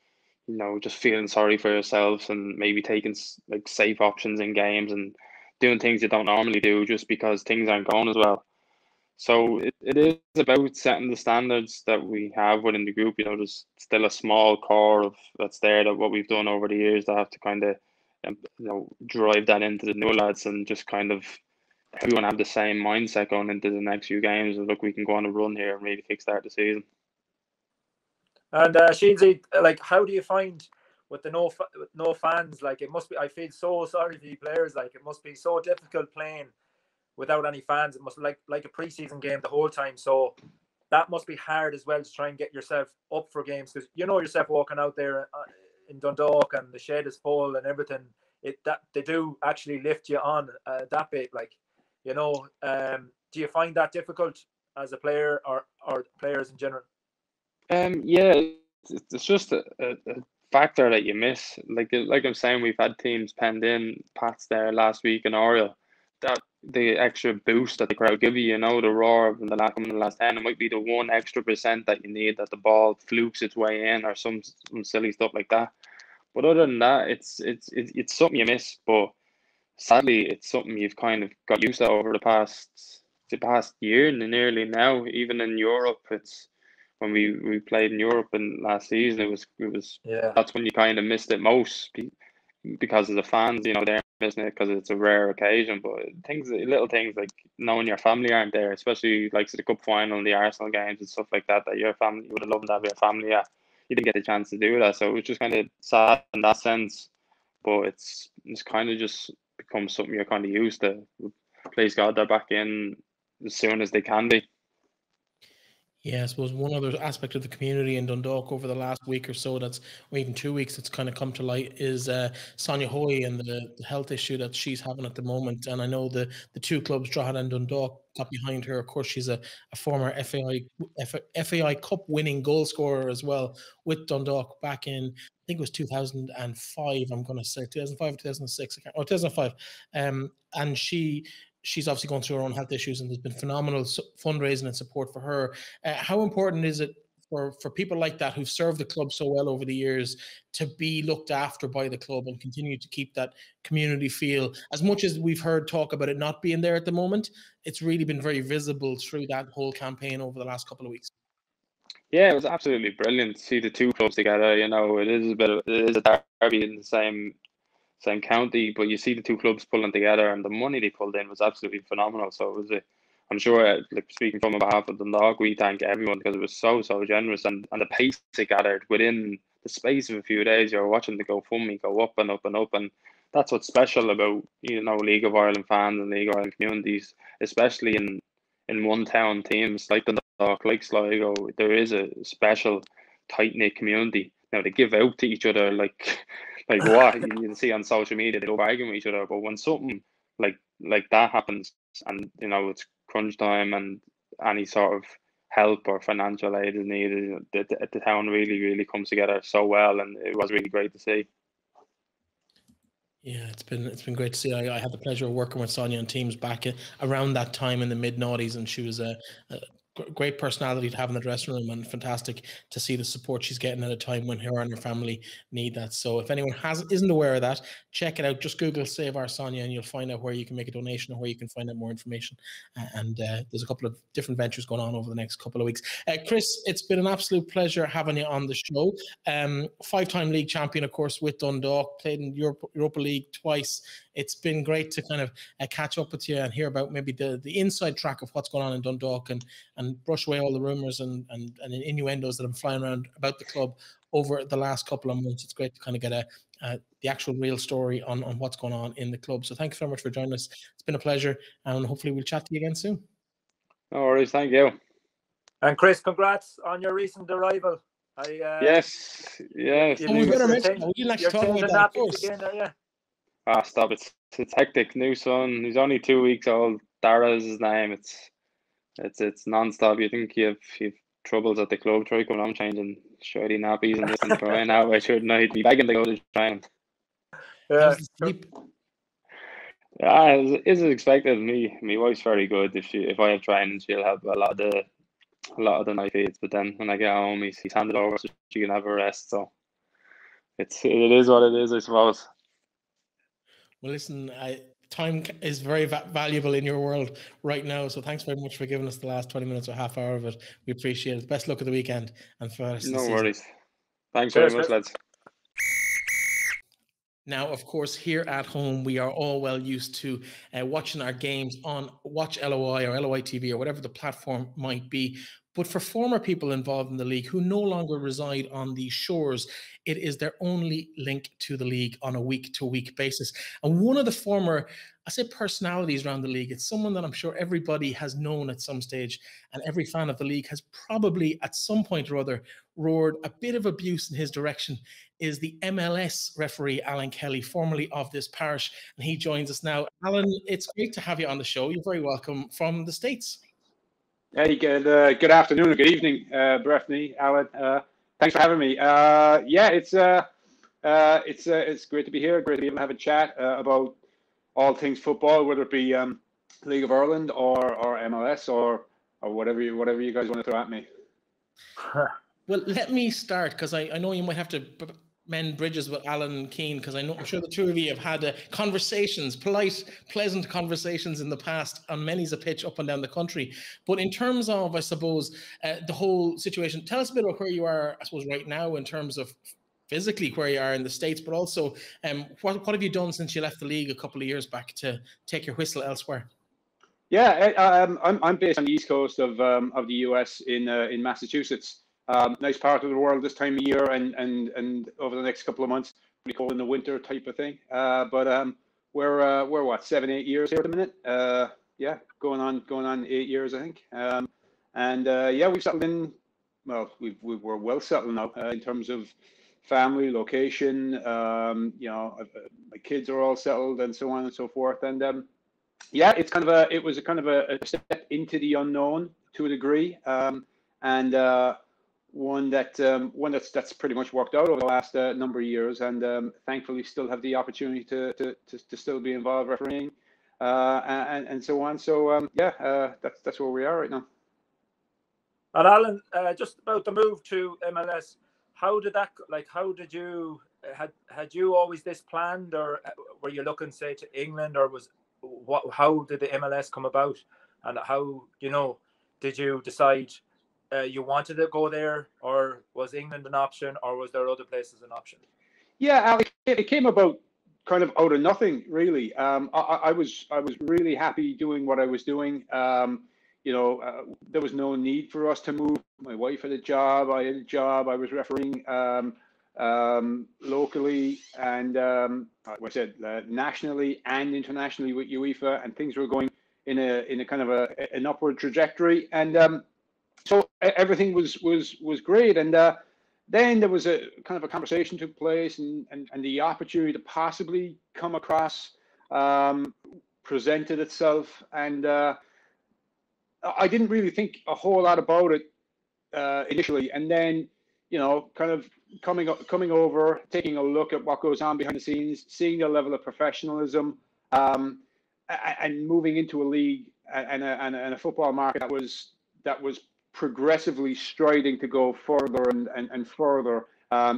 just feeling sorry for yourselves and maybe taking like safe options in games and doing things you don't normally do just because things aren't going as well. So it is about setting the standards that we have within the group. There's still a small core of that's there, that what we've done over the years, that have to kind of drive that into the new lads, and just kind of everyone have the same mindset going into the next few games. And look, we can go on a run here and really kickstart the season. And Shieldsy, like, how do you find with the no fans? Like, it must be. I feel so sorry for the players. Like, it must be so difficult playing without any fans. It must be like a preseason game the whole time. So that must be hard as well to try and get yourself up for games, because yourself walking out there in Dundalk and the shed is full and everything. That they do actually lift you on that bit. Like, do you find that difficult as a player or players in general? Yeah, it's just a factor that you miss. Like I'm saying, we've had teams penned in, Pats there last week in Oriel. That the extra boost that the crowd give you, the roar of the last 10, it might be the 1 extra % that you need, that the ball flukes its way in or some silly stuff like that. But other than that, it's something you miss. But sadly, it's something you've kind of got used to over the past year and nearly now. Even in Europe, it's when we played in Europe in last season, it was that's when you kind of missed it most, because of the fans. They're missing it because it's a rare occasion. But little things like knowing your family aren't there, especially like the cup final and the Arsenal games and stuff like that your family, you would have loved to have your family at. You didn't get the chance to do that, so it was just kind of sad in that sense. But it's kind of just become something you're kind of used to. Please God, they're back in as soon as they can be. Yeah, I suppose one other aspect of the community in Dundalk over the last week or so, or even 2 weeks, that's kind of come to light, is Sonia Hoy and the health issue that she's having at the moment. And I know the two clubs, Drogheda and Dundalk, got behind her. Of course, she's a former FAI Cup winning goal scorer as well with Dundalk back in, I think it was 2005, I'm going to say 2005 or 2006, 2005. And she's obviously gone through her own health issues, and there's been phenomenal fundraising and support for her. How important is it for people like that who've served the club so well over the years to be looked after by the club and continue to keep that community feel? As much as we've heard talk about it not being there at the moment, it's really been very visible through that whole campaign over the last couple of weeks. Yeah, it was absolutely brilliant to see the two clubs together. It is a derby in the same county, but you see the two clubs pulling together, and the money they pulled in was absolutely phenomenal. So it was I'm sure, like, speaking from behalf of Dundalk, we thank everyone, because it was so generous, and the pace it gathered within the space of a few days. You're watching the GoFundMe go up and up and up, and that's what's special about League of Ireland fans and League of Ireland communities, especially in one town teams like Dundalk, like Sligo. There is a special tight knit community. Now they give out to each other like what you see on social media. They don't argue with each other, but when something like that happens, and it's crunch time and any sort of help or financial aid is needed, the town really comes together so well, and it was really great to see. Yeah, it's been great to see. I had the pleasure of working with Sonia on teams back around that time in the mid-noughties, and she was a great personality to have in the dressing room, and fantastic to see the support she's getting at a time when her and her family need that. So if anyone isn't aware of that, check it out. Just Google Save Our Sonia and you'll find out where you can make a donation or where you can find out more information. And there's a couple of different ventures going on over the next couple of weeks. Chris, it's been an absolute pleasure having you on the show. 5-time league champion, of course, with Dundalk, played in Europa League twice. It's been great to kind of catch up with you and hear about maybe the inside track of what's going on in Dundalk, and brush away all the rumours and innuendos that I'm flying around about the club over the last couple of months. It's great to kind of get the actual real story on what's going on in the club. So thank you so much for joining us. It's been a pleasure, and hopefully we'll chat to you again soon. No worries, thank you. And Chris, congrats on your recent arrival. Yes. And we better mention that. We didn't actually talk about that, of course. Again, are you? Stop. It's hectic. New son. He's only 2 weeks old. Dara is his name. It's non-stop. You think you've troubles at the club, try coming on changing shirty nappies and this and crying out way through the night, be begging to go to training. Yeah. As expected. My wife's very good. If I have training, she'll have a lot of the night feeds. But then when I get home, he's handed over so she can have a rest. So it is what it is, I suppose. Well, listen, time is very valuable in your world right now. So thanks very much for giving us the last 20 minutes or half hour of it. We appreciate it. Best luck at the weekend and for us. No worries. Thanks Cheers, very much, lads. Now, of course, here at home, we are all well used to watching our games on WatchLOI or LOI TV or whatever the platform might be. But for former people involved in the league who no longer reside on the shores, it is their only link to the league on a week-to-week basis. And one of the former, I say, personalities around the league, it's someone that I'm sure everybody has known at some stage, and every fan of the league has probably at some point or other roared a bit of abuse in his direction, is the MLS referee, Alan Kelly, formerly of this parish. And he joins us now. Alan, it's great to have you on the show. You're very welcome from the States. Hey, good afternoon or good evening, Breifne, Alan. Thanks for having me. Yeah, it's great to be here. Great to be able to have a chat about all things football, whether it be League of Ireland or MLS or whatever you guys want to throw at me. Well, let me start, because I know you might have to mend bridges with Alan Keane, because I'm sure the two of you have had conversations, polite, pleasant conversations in the past on many's a pitch up and down the country. But in terms of, I suppose, the whole situation, tell us a bit about where you are, I suppose, right now in terms of physically where you are in the States, but also what have you done since you left the league a couple of years back to take your whistle elsewhere? Yeah, I'm based on the east coast of the US in Massachusetts. Nice part of the world this time of year, and over the next couple of months, pretty cold in the winter type of thing. But we're what, 7-8 years here at the minute. Yeah, going on 8 years, I think. Yeah, we've settled in. Well, we're well settled now in terms of family, location. You know, my kids are all settled, and so on and so forth. And yeah, it was a kind of a step into the unknown to a degree, and one that's pretty much worked out over the last number of years, and thankfully still have the opportunity to still be involved refereeing, and so on. So yeah, that's where we are right now. And Alan, just about the move to MLS, how did that, like, how did you, had you always this planned, or were you looking, say, to England, or how did the MLS come about, and how, you know, did you decide you wanted to go there, or was England an option, or was there other places an option? Yeah, it came about kind of out of nothing, really. I was really happy doing what I was doing. You know, there was no need for us to move. My wife had a job, I had a job, I was refereeing locally, and like I said, nationally and internationally with UEFA, and things were going in a kind of an upward trajectory, and so everything was great. And then there was a kind of a conversation took place, and the opportunity to possibly come across presented itself, and I didn't really think a whole lot about it initially, and then, you know, kind of coming over, taking a look at what goes on behind the scenes, seeing the level of professionalism, and moving into a league and a football market that was progressively striding to go further and further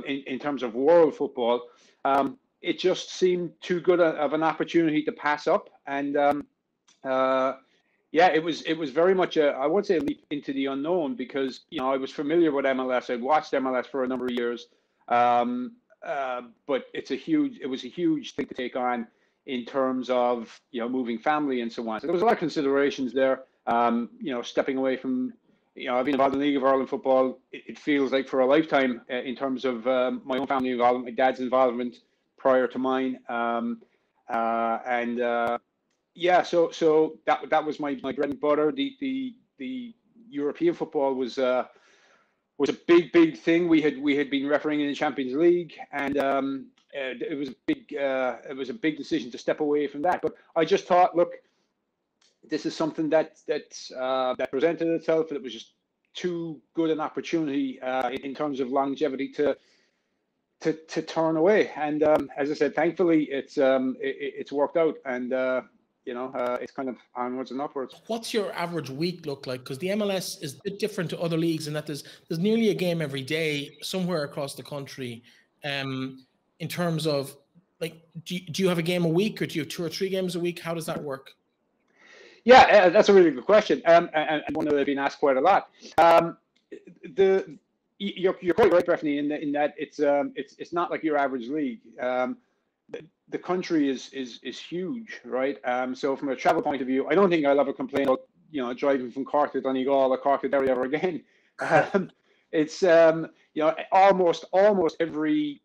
in terms of world football. It just seemed too good of an opportunity to pass up, and yeah, it was very much I won't say a leap into the unknown, because, you know, I was familiar with MLS. I'd watched MLS for a number of years, but it was a huge thing to take on in terms of, you know, moving family and so on. So there was a lot of considerations there. You know, stepping away from, you know, I've been involved in League of Ireland football. It feels like for a lifetime in terms of my own family involvement, my dad's involvement prior to mine, and yeah, so that was my bread and butter. The European football was a big thing. We had been refereeing in the Champions League, and it was a big decision to step away from that. But I just thought, look, this is something that presented itself. It was just too good an opportunity in terms of longevity to turn away. And as I said, thankfully it's worked out, and you know, it's kind of onwards and upwards. What's your average week look like? Because the MLS is a bit different to other leagues in that there's nearly a game every day somewhere across the country. In terms of like, do you have a game a week, or do you have 2 or 3 games a week? How does that work? Yeah, that's a really good question, and one that I've been asked quite a lot. You're quite right, Breifne, in that it's not like your average league. The country is huge, right? So from a travel point of view, I don't think I'll ever complain about driving from Cork to Donegal or Cork to Derry ever again. It's almost every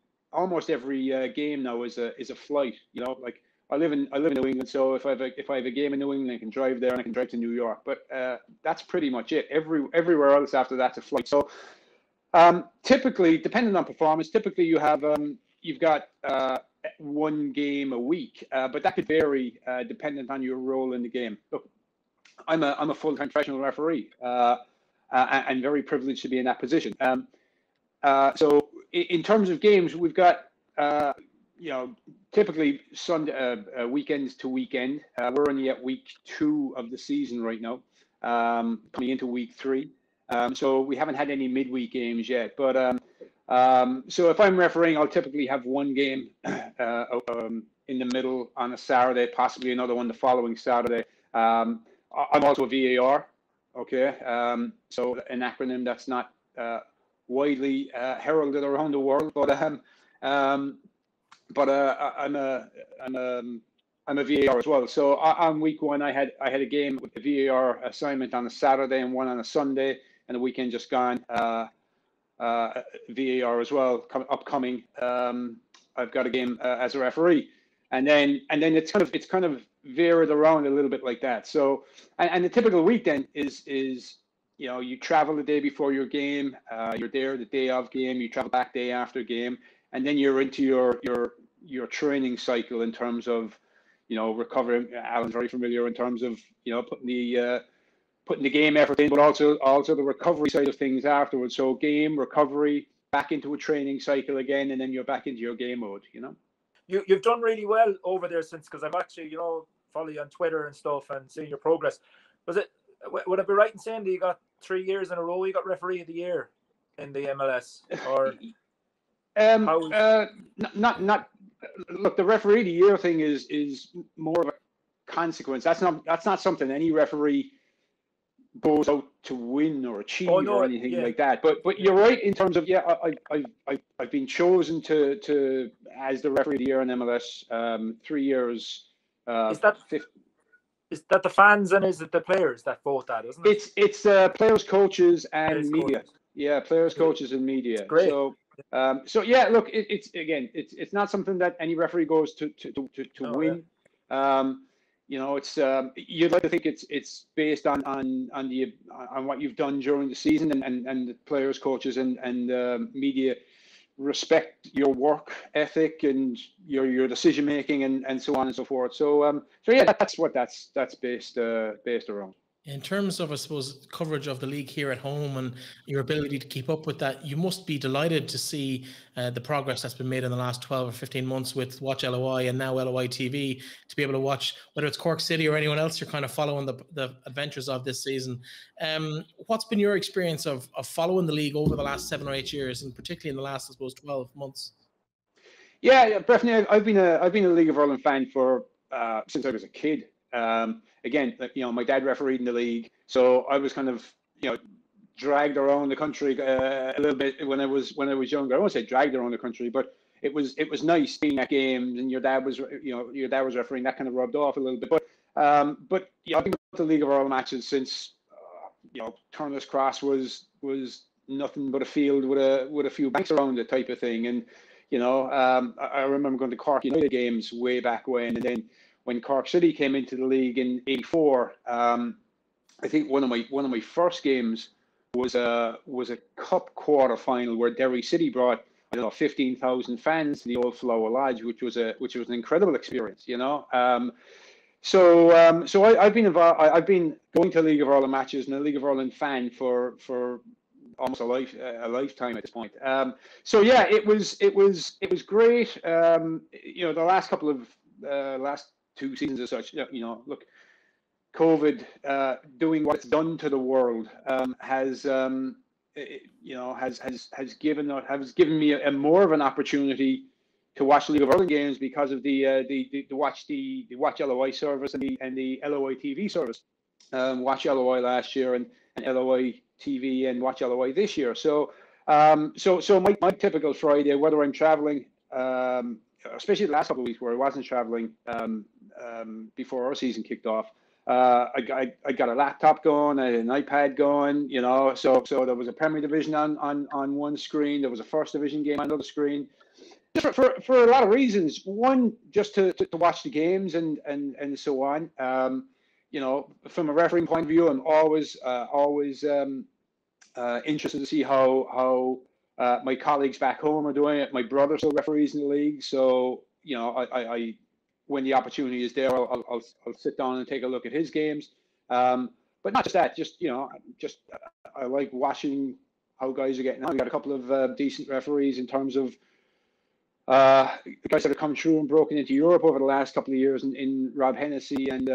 game now is a flight. Like I live in New England, so if I have a game in New England, I can drive there and I can drive to New York. But that's pretty much it. Everywhere else after that's a flight. So typically, depending on performance, typically you've got 1 game a week, but that could vary dependent on your role in the game. Look, I'm a full-time professional referee, and very privileged to be in that position. So in terms of games, we've got typically Sunday weekends to weekend. We're only at week 2 of the season right now, coming into week 3. So we haven't had any midweek games yet, but so if I'm refereeing, I'll typically have 1 game in the middle on a Saturday, possibly another one the following Saturday. I'm also a VAR, okay? So an acronym that's not widely heralded around the world, but I'm a VAR as well. So on week 1, I had a game with the VAR assignment on a Saturday and one on a Sunday, and the weekend just gone. VAR as well, upcoming. I've got a game as a referee, and then it's kind of varied around a little bit like that. So, and the typical week then is you travel the day before your game, you're there the day of game, you travel back day after game, and then you're into your training cycle in terms of recovering. Alan's very familiar in terms of putting the game effort in, but also the recovery side of things afterwards. So game, recovery, back into a training cycle again, and then you're back into your game mode. You've done really well over there since, because I've actually follow you on Twitter and stuff and seeing your progress. Would I be right in saying that you got 3 years in a row you got referee of the year in the MLS? Or not look, the referee of the year thing is more of a consequence. That's not something any referee goes out to win or achieve or anything like that. But you're right in terms of I've been chosen to as the referee of the year in MLS 3 years. Is that the fans and is it the players that vote that, isn't it? It's players, coaches, and media. Coaches. Yeah, players, coaches, and media. Great. So yeah, look, it's not something that any referee goes to win. Yeah. It's you'd like to think it's based on what you've done during the season, and the players, coaches, and media respect your work ethic and your decision making and so on and so forth. So yeah, that's what that's based around. In terms of, I suppose, coverage of the league here at home and your ability to keep up with that, you must be delighted to see the progress that's been made in the last 12 or 15 months with WatchLOI and now LOI TV, to be able to watch, whether it's Cork City or anyone else you're kind of following the adventures of this season. What's been your experience of following the league over the last 7 or 8 years, and particularly in the last, I suppose, 12 months? Yeah, Breifne, I've been a League of Ireland fan for since I was a kid. Again, my dad refereed in the league, so I was kind of, dragged around the country a little bit when I was younger. I won't say dragged around the country, but it was nice being at games, and your dad was refereeing. That kind of rubbed off a little bit. But I've been to the League of Ireland matches since Turner's Cross was nothing but a field with a few banks around it type of thing. And I remember going to Cork United games way back when, and then when Cork City came into the league in '84, I think one of my first games was a cup quarter final where Derry City brought 15,000 fans to the old Flower Lodge, which was an incredible experience. So I've been involved. I've been going to League of Ireland matches and a League of Ireland fan for almost a lifetime at this point. So yeah, it was great. The last couple of last 2 seasons as such, look, COVID doing what it's done to the world has given me a more of an opportunity watch the League of Ireland games because of the WatchLOI service and the LOI TV service. WatchLOI last year and LOI TV and WatchLOI this year. So my typical Friday, whether I'm traveling, especially the last couple of weeks where I wasn't traveling before our season kicked off, I got a laptop going, I had an iPad going, you know, so there was a Premier Division on one screen, there was a First Division game on another screen, just for a lot of reasons. One, just to watch the games and so on. You know, from a refereeing point of view, I'm always interested to see how my colleagues back home are doing it. My brother still referees in the league, so you know, I when the opportunity is there, I'll sit down and take a look at his games. But not just that, just you know, I like watching how guys are getting on. We got a couple of decent referees in terms of the guys that have come through and broken into Europe over the last couple of years in Rob Hennessy and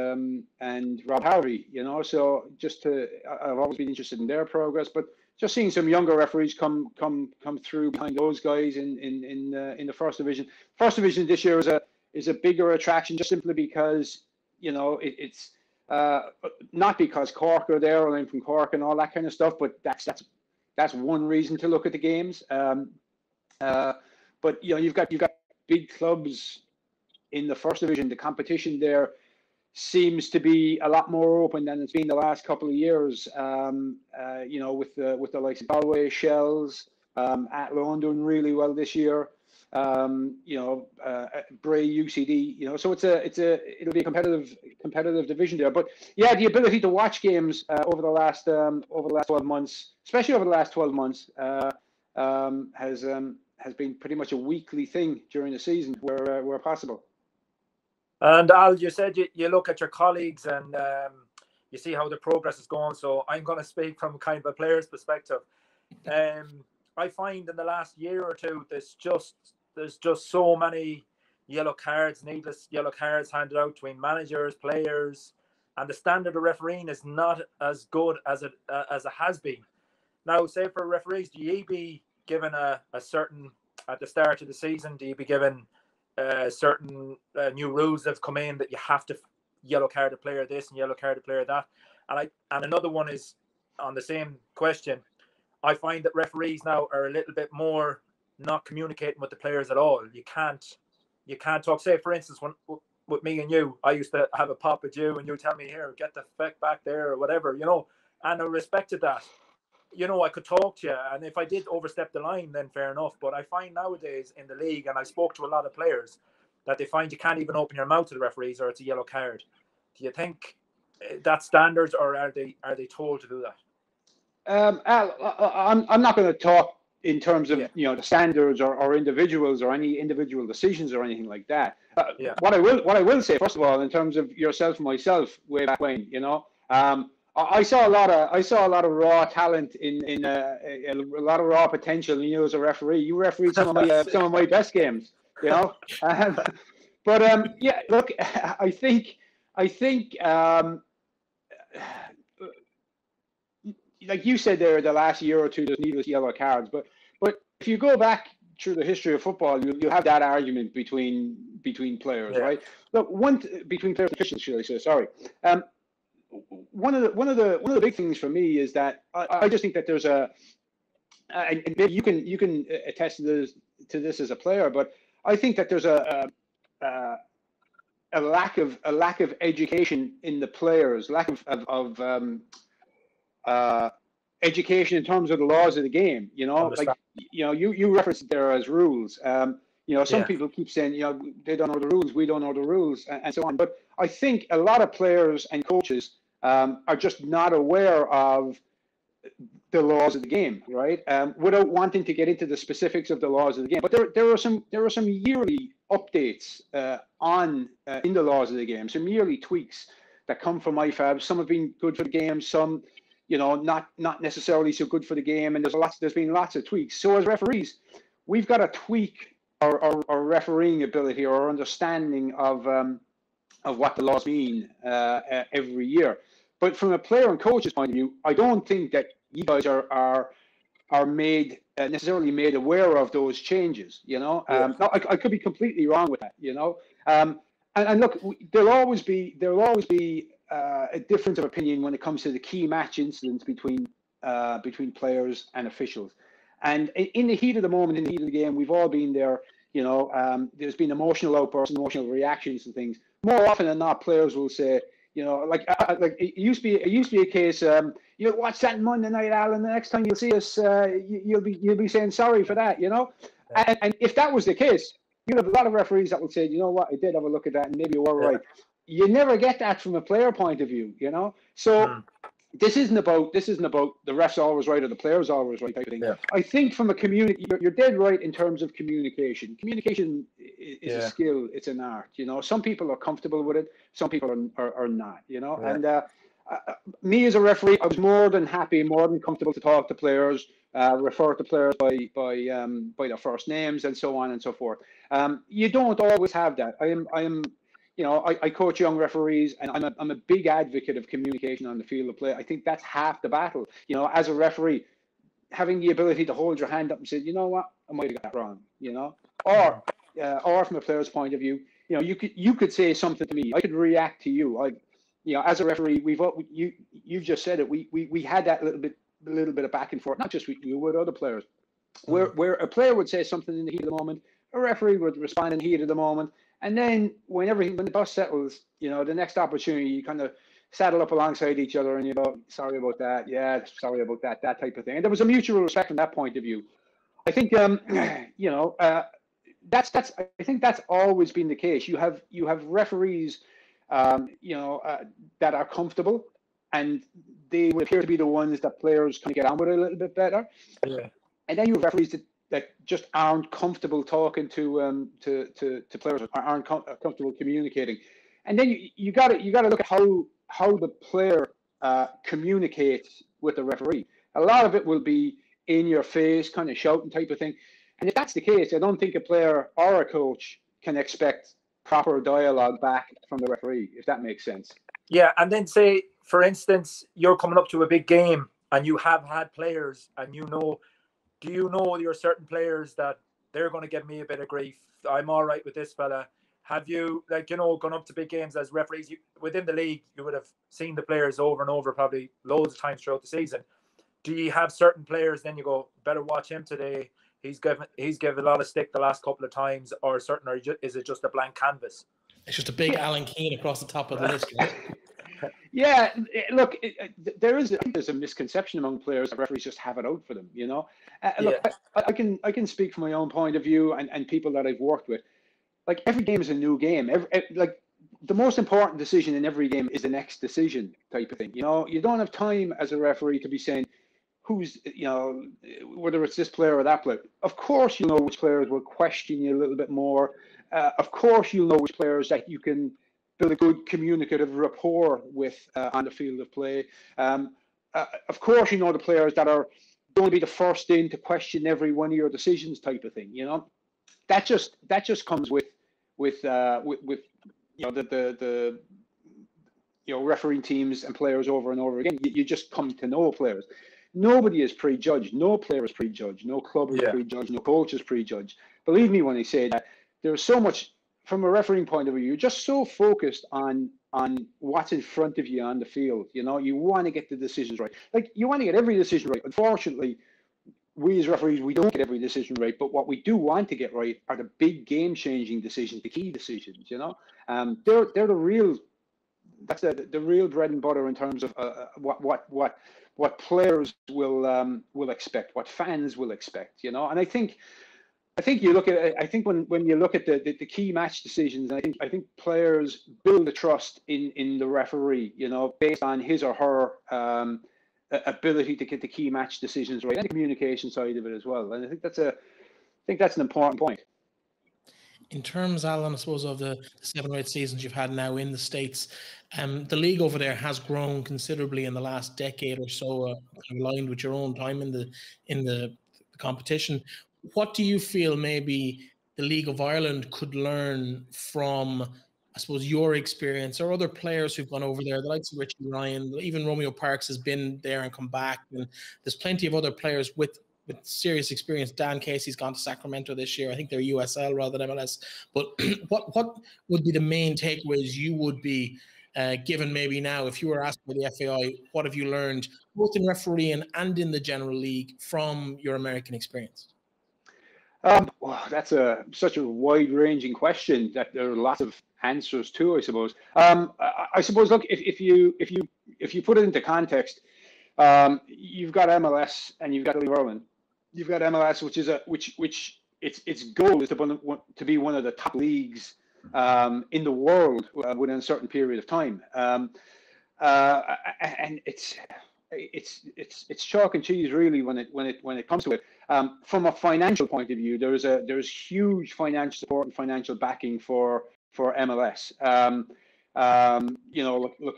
Rob Harvey, you know. So I've always been interested in their progress, but just seeing some younger referees come through behind those guys in the First Division. First Division this year is a bigger attraction, just simply because, you know, it's not because Cork are there or I'm from Cork and all that kind of stuff, but that's one reason to look at the games. But you know, you've got big clubs in the First Division. The competition there seems to be a lot more open than it's been the last couple of years. You know, with the likes of Galway, Shells, Athlone doing really well this year. You know, Bray, UCD. You know, so it'll be a competitive division there. But yeah, the ability to watch games over the last 12 months, especially over the last 12 months, has been pretty much a weekly thing during the season where possible. And Al, you said you look at your colleagues and you see how the progress is going. So I'm going to speak from kind of a player's perspective. I find in the last year or two, there's just so many yellow cards, needless yellow cards handed out between managers, players, and the standard of refereeing is not as good as it has been. Now, say for referees, do you be given a certain, at the start of the season, do you be given certain new rules that have come in that you have to yellow card a player this and yellow card a player that? And another one is on the same question. I find that referees now are a little bit more not communicating with the players at all. You can't talk. Say for instance, with me and you, I used to have a pop with you and you tell me, here, get the feck back there or whatever, you know, and I respected that. You know, I could talk to you, and if I did overstep the line, then fair enough. But I find nowadays in the league, and I spoke to a lot of players, that they find you can't even open your mouth to the referees or it's a yellow card. Do you think that's standards, or are they told to do that? Al, I'm not going to talk in terms of you know, the standards or individuals or any individual decisions or anything like that. What I will say, first of all, in terms of yourself and myself, way back when, you know, I saw a lot of raw talent in a lot of raw potential in you as a referee. You refereed some of my best games, you know. But yeah, look, I think like you said there, the last year or two, there's needless yellow cards. But if you go back through the history of football, you'll have that argument between players, right? Look, between players and officials, should I say? Sorry. One of the big things for me is that I just think that there's and maybe you can attest to this as a player, but I think that there's a lack of education in the players, lack of education in terms of the laws of the game. You know, like you know, you referenced it there as rules. You know, some people keep saying, you know, they don't know the rules, we don't know the rules, and so on. But I think a lot of players and coaches are just not aware of the laws of the game, right? Without wanting to get into the specifics of the laws of the game. But there are some yearly updates in the laws of the game, some yearly tweaks that come from IFAB. Some have been good for the game, some, you know, not necessarily so good for the game, and there's been lots of tweaks. So as referees, we've got to tweak our refereeing ability or our understanding of what the laws mean every year. But from a player and coach's point of view, I don't think that you guys are are made necessarily made aware of those changes. Now, I could be completely wrong with that. And look, there'll always be a difference of opinion when it comes to the key match incidents between players and officials. And in the heat of the moment, in the heat of the game, we've all been there. There's been emotional outbursts, emotional reactions and things. More often than not, players will say, like it used to be a case. You'll watch that Monday night, Alan. The next time you'll see us, you'll be saying sorry for that. And if that was the case, you'd have a lot of referees that would say, you know what, I did have a look at that, and maybe you were right. You never get that from a player point of view. So. This isn't about the ref's always right or the player's always right type of thing. Yeah. I think from a community, you're dead right in terms of communication. Communication is a skill; it's an art. Some people are comfortable with it, some people are not. And me as a referee, I was more than happy, more than comfortable to talk to players, refer to players by their first names, and so on and so forth. You don't always have that. I coach young referees, and I'm a big advocate of communication on the field of play. I think that's half the battle. As a referee, having the ability to hold your hand up and say, you know what, I might have got that wrong. Or from a player's point of view, you could say something to me. I could react to you. As a referee, you've just said it. We had that little bit of back and forth, not just with you, with other players, where a player would say something in the heat of the moment, a referee would respond in the heat of the moment. And then when the dust settles, the next opportunity, you kind of saddle up alongside each other and you go, sorry about that. Yeah, sorry about that type of thing. And there was a mutual respect from that point of view. I think, I think that's always been the case. You have referees, that are comfortable, and they would appear to be the ones that players can get on with a little bit better. Yeah. And then you have referees that just aren't comfortable talking to players, or aren't comfortable communicating, and then you got to look at how the player communicates with the referee. A lot of it will be in your face, kind of shouting type of thing, and if that's the case, I don't think a player or a coach can expect proper dialogue back from the referee, if that makes sense. Yeah, and then say, for instance, you're coming up to a big game and you have had players, and do you know your certain players that they're going to give me a bit of grief? I'm all right with this fella. Have you, gone up to big games as referees? Within the league, you would have seen the players over and over, probably loads of times throughout the season. Do you have certain players, then you go, better watch him today? He's given a lot of stick the last couple of times, or is it just a blank canvas? It's just a big Alan Keane across the top of the list. Right? Yeah, look, there's a misconception among players that referees just have it out for them. Look, I can speak from my own point of view and people that I've worked with. Like, every game is a new game. The most important decision in every game is the next decision type of thing. You don't have time as a referee to be saying who's, whether it's this player or that player. Of course, you know which players will question you a little bit more. Of course, you'll know which players that you can build a good communicative rapport with on the field of play. Of course, the players that are going to be the first in to question every one of your decisions type of thing. That just comes with the refereeing teams and players over and over again. You just come to know players. Nobody is prejudged. No player is prejudged. No club is prejudged. No coach is prejudged. Believe me when I say that. There's so much, from a refereeing point of view, you're just so focused on what's in front of you on the field. You want to get the decisions right. Like, you want to get every decision right. Unfortunately, we as referees, we don't get every decision right. But what we do want to get right are the big game-changing decisions, the key decisions. They're the real. That's the real bread and butter in terms of what players will expect, what fans will expect. And I think you look at it. I think when you look at the key match decisions, I think players build a trust in the referee, based on his or her ability to get the key match decisions right, and the communication side of it as well. And I think that's an important point. In terms, Alan, I suppose, of the 7 or 8 seasons you've had now in the States, the league over there has grown considerably in the last decade or so, aligned with your own time in the competition. What do you feel maybe the League of Ireland could learn from, I suppose, your experience or other players who've gone over there, the likes of Richie Ryan, even Romeo Parks has been there and come back, and there's plenty of other players with with serious experience. Dan Casey's gone to Sacramento this year. I think they're USL rather than MLS. But what would be the main takeaways you would be given maybe now if you were asked by the FAI, what have you learned both in refereeing and in the general league from your American experience? Well, that's such a wide-ranging question that there are lots of answers to, I suppose. I suppose, look, if you put it into context, you've got MLS and you've got League of Ireland. You've got MLS, which its goal is to be one of the top leagues in the world within a certain period of time, and it's chalk and cheese really when it comes to it. From a financial point of view, there's huge financial support and financial backing for MLS. Look,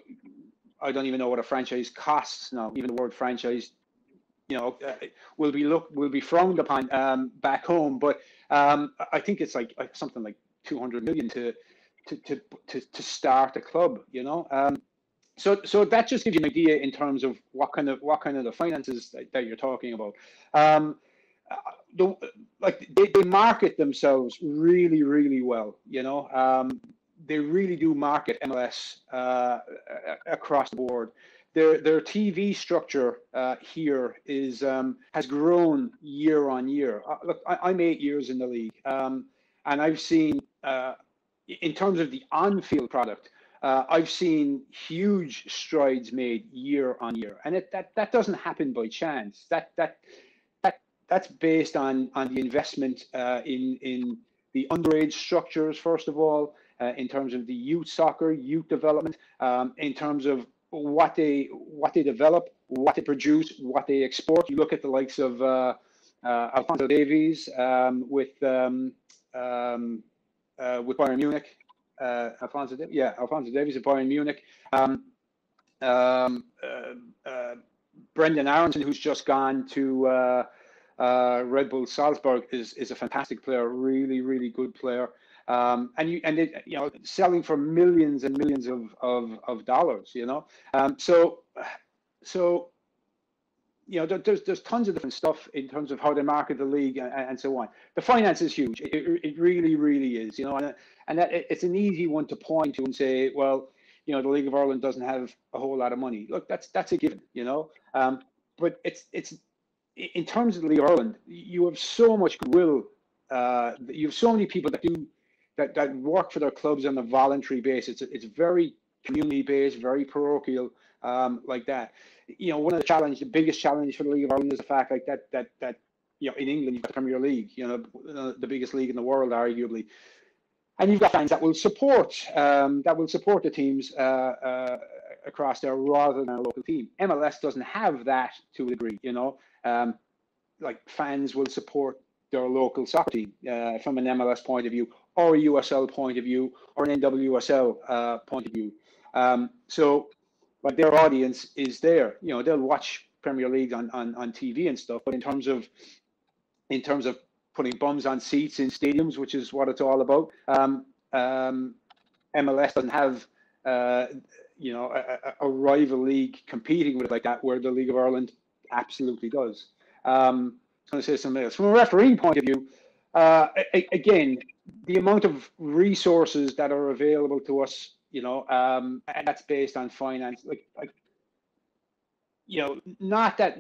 I don't even know what a franchise costs now. Even the word franchise, will be frowned upon back home. But I think it's like something like 200 million to start a club. So that just gives you an idea in terms of what kind of the finances that you're talking about. They market themselves really, really well. They really do market MLS across the board. Their TV structure here has grown year on year. Look, I'm 8 years in the league, and I've seen in terms of the on-field product. I've seen huge strides made year on year, and that doesn't happen by chance. That's based on the investment in the underage structures, first of all, in terms of the youth soccer, youth development, in terms of what they develop, what they produce, what they export. You look at the likes of Alphonso Davies with Bayern Munich. Alphonso Davies at Bayern Munich. Brendan Aronson, who's just gone to Red Bull Salzburg, is a fantastic player, really, really good player. Selling for millions and millions of dollars. There's tons of different stuff in terms of how they market the league and so on. The finance is huge. It really, really is. And that it's an easy one to point to and say, well, the League of Ireland doesn't have a whole lot of money. Look, that's a given. But it's in terms of the League of Ireland, you have so much goodwill. You have so many people that work for their clubs on a voluntary basis. It's very community based, very parochial, like that. One of the biggest challenge for the League of Ireland is the fact like that in England you've got the Premier League, the biggest league in the world, arguably, and you've got fans that will support the teams across there rather than a local team. MLS doesn't have that to a degree. Like fans will support their local soccer team from an MLS point of view, or a USL point of view, or an NWSL point of view. So their audience is there. They'll watch Premier League on TV and stuff, but in terms of putting bums on seats in stadiums, which is what it's all about, MLS doesn't have a rival league competing with it like that, where the League of Ireland absolutely does. I was going to say something else. From a refereeing point of view, again, the amount of resources that are available to us, and that's based on finance. Not that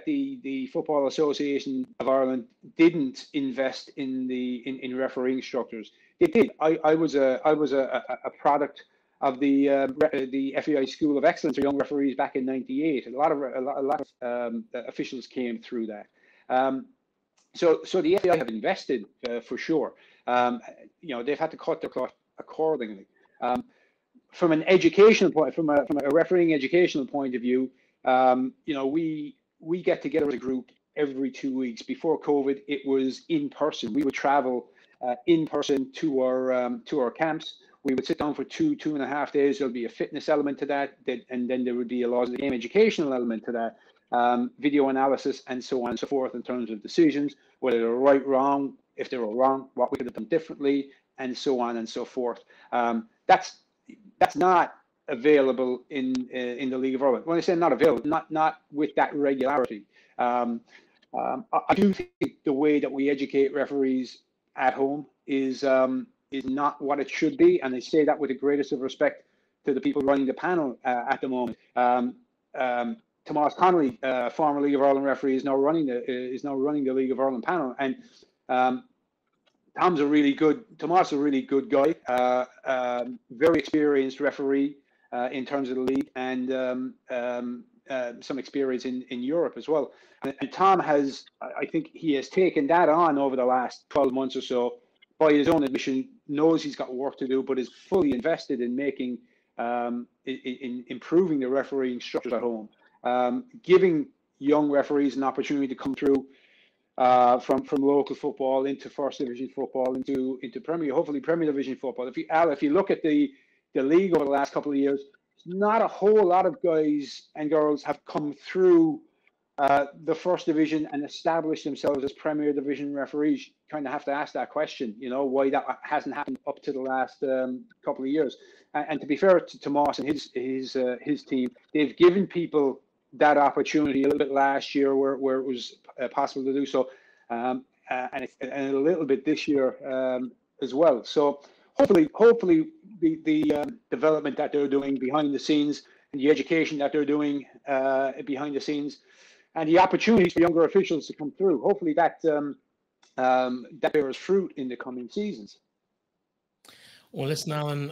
the Football Association of Ireland didn't invest in refereeing structures. They did. I was a product of the FAI School of Excellence for Young Referees back in '98. A lot of officials came through that. So the FAI have invested for sure. They've had to cut their cloth accordingly. From an educational point, from a refereeing educational point of view, we get together as a group every 2 weeks. Before COVID, it was in person. We would travel in person to our camps. We would sit down for 2.5 days. There'll be a fitness element to that, and then there would be a laws of the game educational element to that, video analysis, and so on and so forth in terms of decisions, whether they're right, wrong, if they were wrong, what we could have done differently, and so on and so forth. That's not available in the League of Ireland. When I say not available, not with that regularity. I do think the way that we educate referees at home is not what it should be, and I say that with the greatest of respect to the people running the panel at the moment. Tomas Connolly, former League of Ireland referee, is now running the League of Ireland panel, and Tomas a really good guy, very experienced referee in terms of the league, and some experience in Europe as well. And Tom has, I think he has taken that on over the last 12 months or so. By his own admission, knows he's got work to do, but is fully invested in making, in improving the refereeing structures at home, giving young referees an opportunity to come through from local football into First Division football, into hopefully Premier Division football. If you look at the league over the last couple of years, not a whole lot of guys and girls have come through the First Division and established themselves as Premier Division referees. You kind of have to ask that question, why that hasn't happened up to the last couple of years. And to be fair to Tomas and his team, they've given people that opportunity a little bit last year where it was possible to do so, and a little bit this year as well. So hopefully the development that they're doing behind the scenes and the education that they're doing behind the scenes and the opportunities for younger officials to come through, hopefully that bears fruit in the coming seasons. Well, listen, Alan,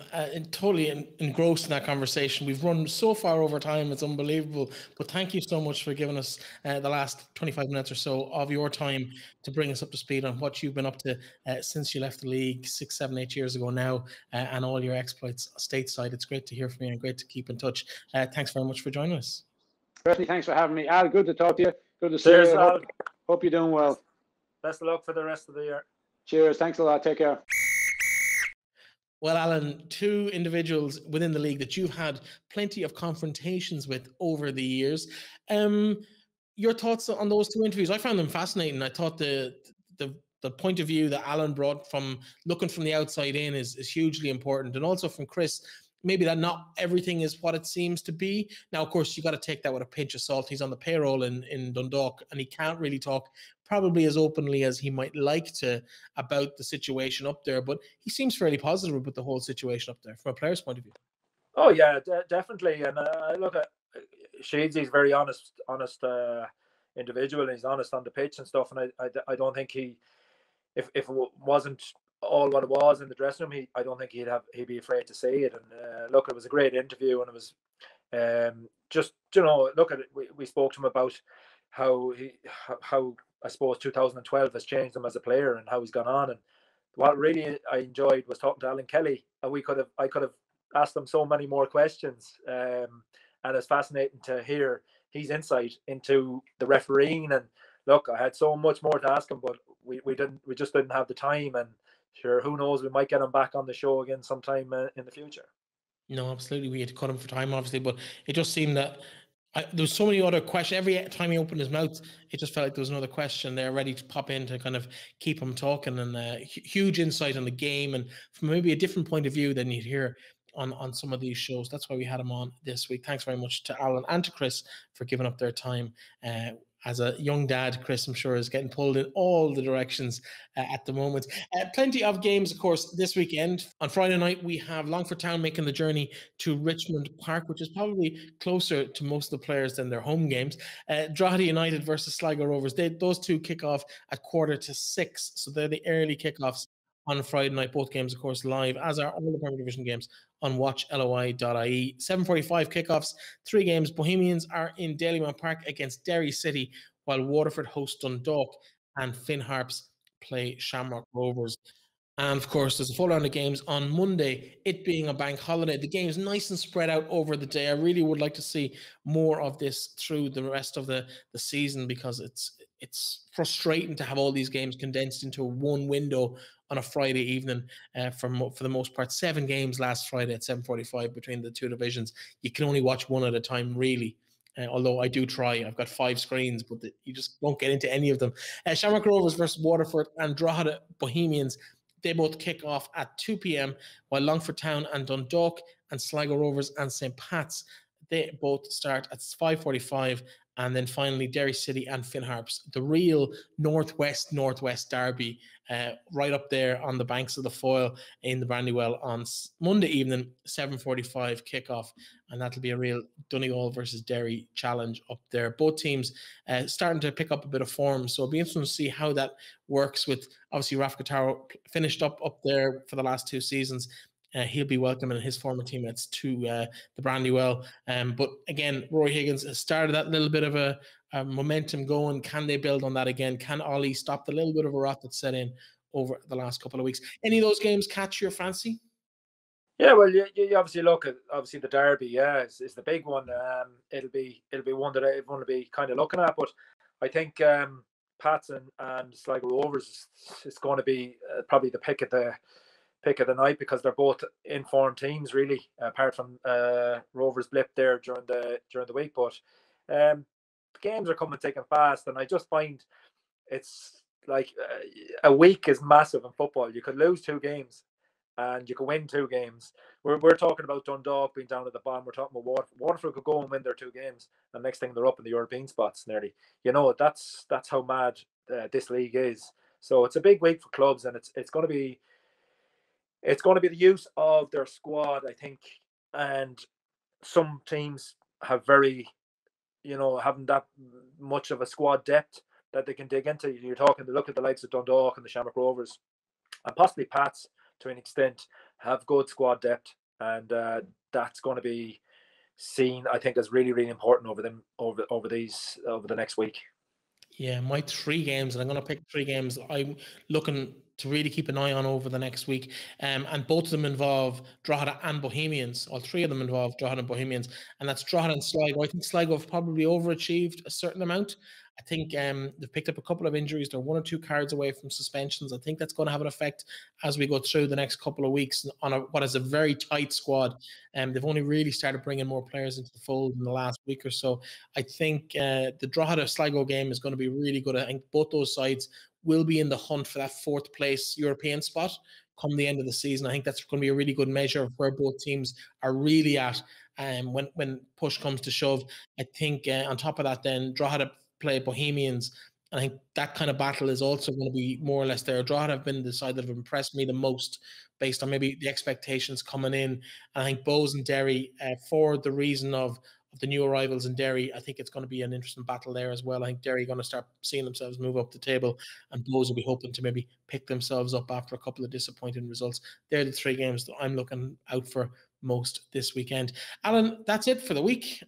totally engrossed in that conversation. We've run so far over time, it's unbelievable. But thank you so much for giving us the last 25 minutes or so of your time to bring us up to speed on what you've been up to since you left the league 6, 7, 8 years ago now, and all your exploits stateside. It's great to hear from you and great to keep in touch. Thanks very much for joining us. Bertie, thanks for having me. Al, good to talk to you. Good to see you. Hope you're doing well. Best of luck for the rest of the year. Cheers. Thanks a lot. Take care. Well, Alan, two individuals within the league that you've had plenty of confrontations with over the years. Your thoughts on those two interviews? I found them fascinating. I thought the point of view that Alan brought from looking from the outside in is hugely important. And also from Chris, maybe that not everything is what it seems to be. Now, of course, you got to take that with a pinch of salt. He's on the payroll in Dundalk, and he can't really talk probably as openly as he might like to about the situation up there. But he seems fairly positive about the whole situation up there from a player's point of view. Oh, yeah, definitely. And I look at Shields, he's a very honest individual, and he's honest on the pitch and stuff. And I don't think if it wasn't all what it was in the dressing room, I don't think he'd be afraid to say it. And look, it was a great interview, and it was just, look at it. We spoke to him about how I suppose 2012 has changed him as a player and how he's gone on. And what really I enjoyed was talking to Alan Kelly, and I could have asked him so many more questions. And it's fascinating to hear his insight into the refereeing. And look, I had so much more to ask him, but we just didn't have the time. And sure, who knows, we might get him back on the show again sometime in the future. No, absolutely. We had to cut him for time, obviously, but it just seemed that there was so many other questions. Every time he opened his mouth, it just felt like there was another question there ready to pop in to kind of keep him talking. And huge insight on the game, and from maybe a different point of view than you'd hear on some of these shows. That's why we had him on this week. Thanks very much to Alan and to Chris for giving up their time. As a young dad, Chris, I'm sure, is getting pulled in all the directions at the moment. Plenty of games, of course, this weekend. On Friday night, we have Longford Town making the journey to Richmond Park, which is probably closer to most of the players than their home games. Drogheda United versus Sligo Rovers. Those two kick off at 5:45, so they're the early kickoffs on Friday night. Both games, of course, live, as are all the Premier Division games on WatchLOI.ie. 7:45 kickoffs, 3 games. Bohemians are in Dalymount Park against Derry City, while Waterford host Dundalk and Finn Harps play Shamrock Rovers. And of course, there's a full round of games on Monday, it being a bank holiday. The game's nice and spread out over the day. I really would like to see more of this through the rest of the season, because it's frustrating to have all these games condensed into one window on a Friday evening. For the most part, 7 games last Friday at 7:45 between the two divisions. You can only watch one at a time, really. Although I do try. I've got 5 screens, but you just won't get into any of them. Shamrock Rovers versus Waterford and Drogheda Bohemians, they both kick off at 2 p.m, while Longford Town and Dundalk and Sligo Rovers and St. Pat's, they both start at 5:45 And then finally, Derry City and Finn Harps, the real Northwest derby, right up there on the banks of the Foyle in the Brandywell on Monday evening, 7:45 kickoff. And that'll be a real Donegal versus Derry challenge up there. Both teams starting to pick up a bit of form. So it'll be interesting to see how that works with, obviously, Raff Cretaro finished up there for the last 2 seasons. He'll be welcoming his former teammates to the Brandywell. But again, Roy Higgins has started that little bit of a momentum going. Can they build on that again? Can Ollie stop the little bit of a rot that's set in over the last couple of weeks? Any of those games catch your fancy? Yeah, well, you obviously look at the derby. Yeah, is the big one. It'll be one that I want to be kind of looking at. But I think Pats and Sligo Rovers is going to be probably the pick of the night, because they're both informed teams, really, apart from Rovers blip there during the week. But the games are coming thick and fast, and I just find it's like a week is massive in football. You could lose 2 games and you can win 2 games. We're talking about Dundalk being down at the bottom. We're talking about Waterford. Waterford could go and win their 2 games, and next thing they're up in the European spots nearly. That's how mad this league is. So it's a big week for clubs, and it's going to be the use of their squad, I think. And some teams have haven't that much of a squad depth that they can dig into. You're talking to look at the likes of Dundalk and the Shamrock Rovers, and possibly Pats to an extent, have good squad depth, and that's going to be seen, I think, as really, really important over the next week. Yeah, my 3 games, and I'm going to pick 3 games I'm looking to really keep an eye on over the next week. And both of them involve Drogheda and Bohemians. All 3 of them involve Drogheda and Bohemians. And that's Drogheda and Sligo. I think Sligo have probably overachieved a certain amount. I think they've picked up a couple of injuries. They're 1 or 2 cards away from suspensions. I think that's going to have an effect as we go through the next couple of weeks on what is a very tight squad. They've only really started bringing more players into the fold in the last week or so. I think the Drogheda-Sligo game is going to be really good. I think both those sides will be in the hunt for that 4th place European spot come the end of the season. I think that's going to be a really good measure of where both teams are really at when push comes to shove. I think on top of that, then Drogheda play Bohemians. I think that kind of battle is also going to be more or less there. Drogheda have been the side that have impressed me the most based on maybe the expectations coming in. And I think Bohs and Derry, for the reason of the new arrivals in Derry, I think it's going to be an interesting battle there as well. I think Derry are going to start seeing themselves move up the table, and Bohs will be hoping to maybe pick themselves up after a couple of disappointing results. They're the 3 games that I'm looking out for most this weekend. Alan, that's it for the week.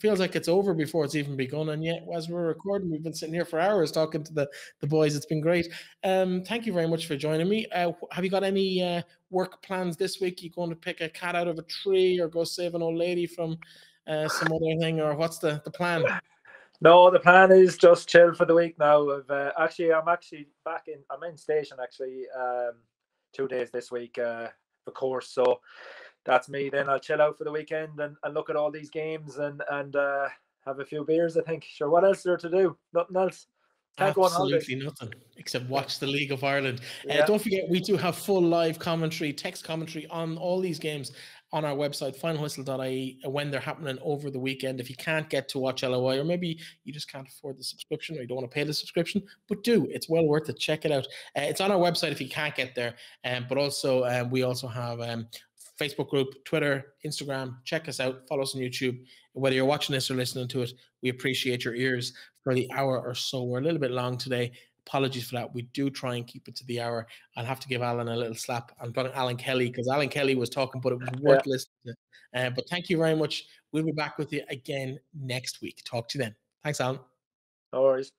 Feels like it's over before it's even begun, and yet as we're recording, we've been sitting here for hours talking to the boys. It's been great. Thank you very much for joining me. Have you got any work plans this week? You going to pick a cat out of a tree, or go save an old lady from some other thing, or what's the plan? No, the plan is just chill for the week now. I'm actually back in. I'm in station actually 2 days this week for course. So that's me. Then I'll chill out for the weekend and look at all these games and have a few beers, I think. Sure, what else is there to do? Nothing else. Can't Absolutely nothing except watch the League of Ireland. Don't forget, we do have full live commentary, text commentary on all these games on our website, finalwhistle.ie, when they're happening over the weekend. If you can't get to WatchLOI, or maybe you just can't afford the subscription, or you don't want to pay the subscription, but it's well worth it. Check it out. It's on our website if you can't get there. But also, we also have Facebook group, Twitter, Instagram. Check us out. Follow us on YouTube. Whether you're watching this or listening to it, we appreciate your ears for the hour or so. We're a little bit long today. Apologies for that. We do try and keep it to the hour. I'll have to give Alan a little slap. I'm talking Alan Kelly, because Alan Kelly was talking, but it was worth listening to. But thank you very much. We'll be back with you again next week. Talk to you then. Thanks, Alan. No worries.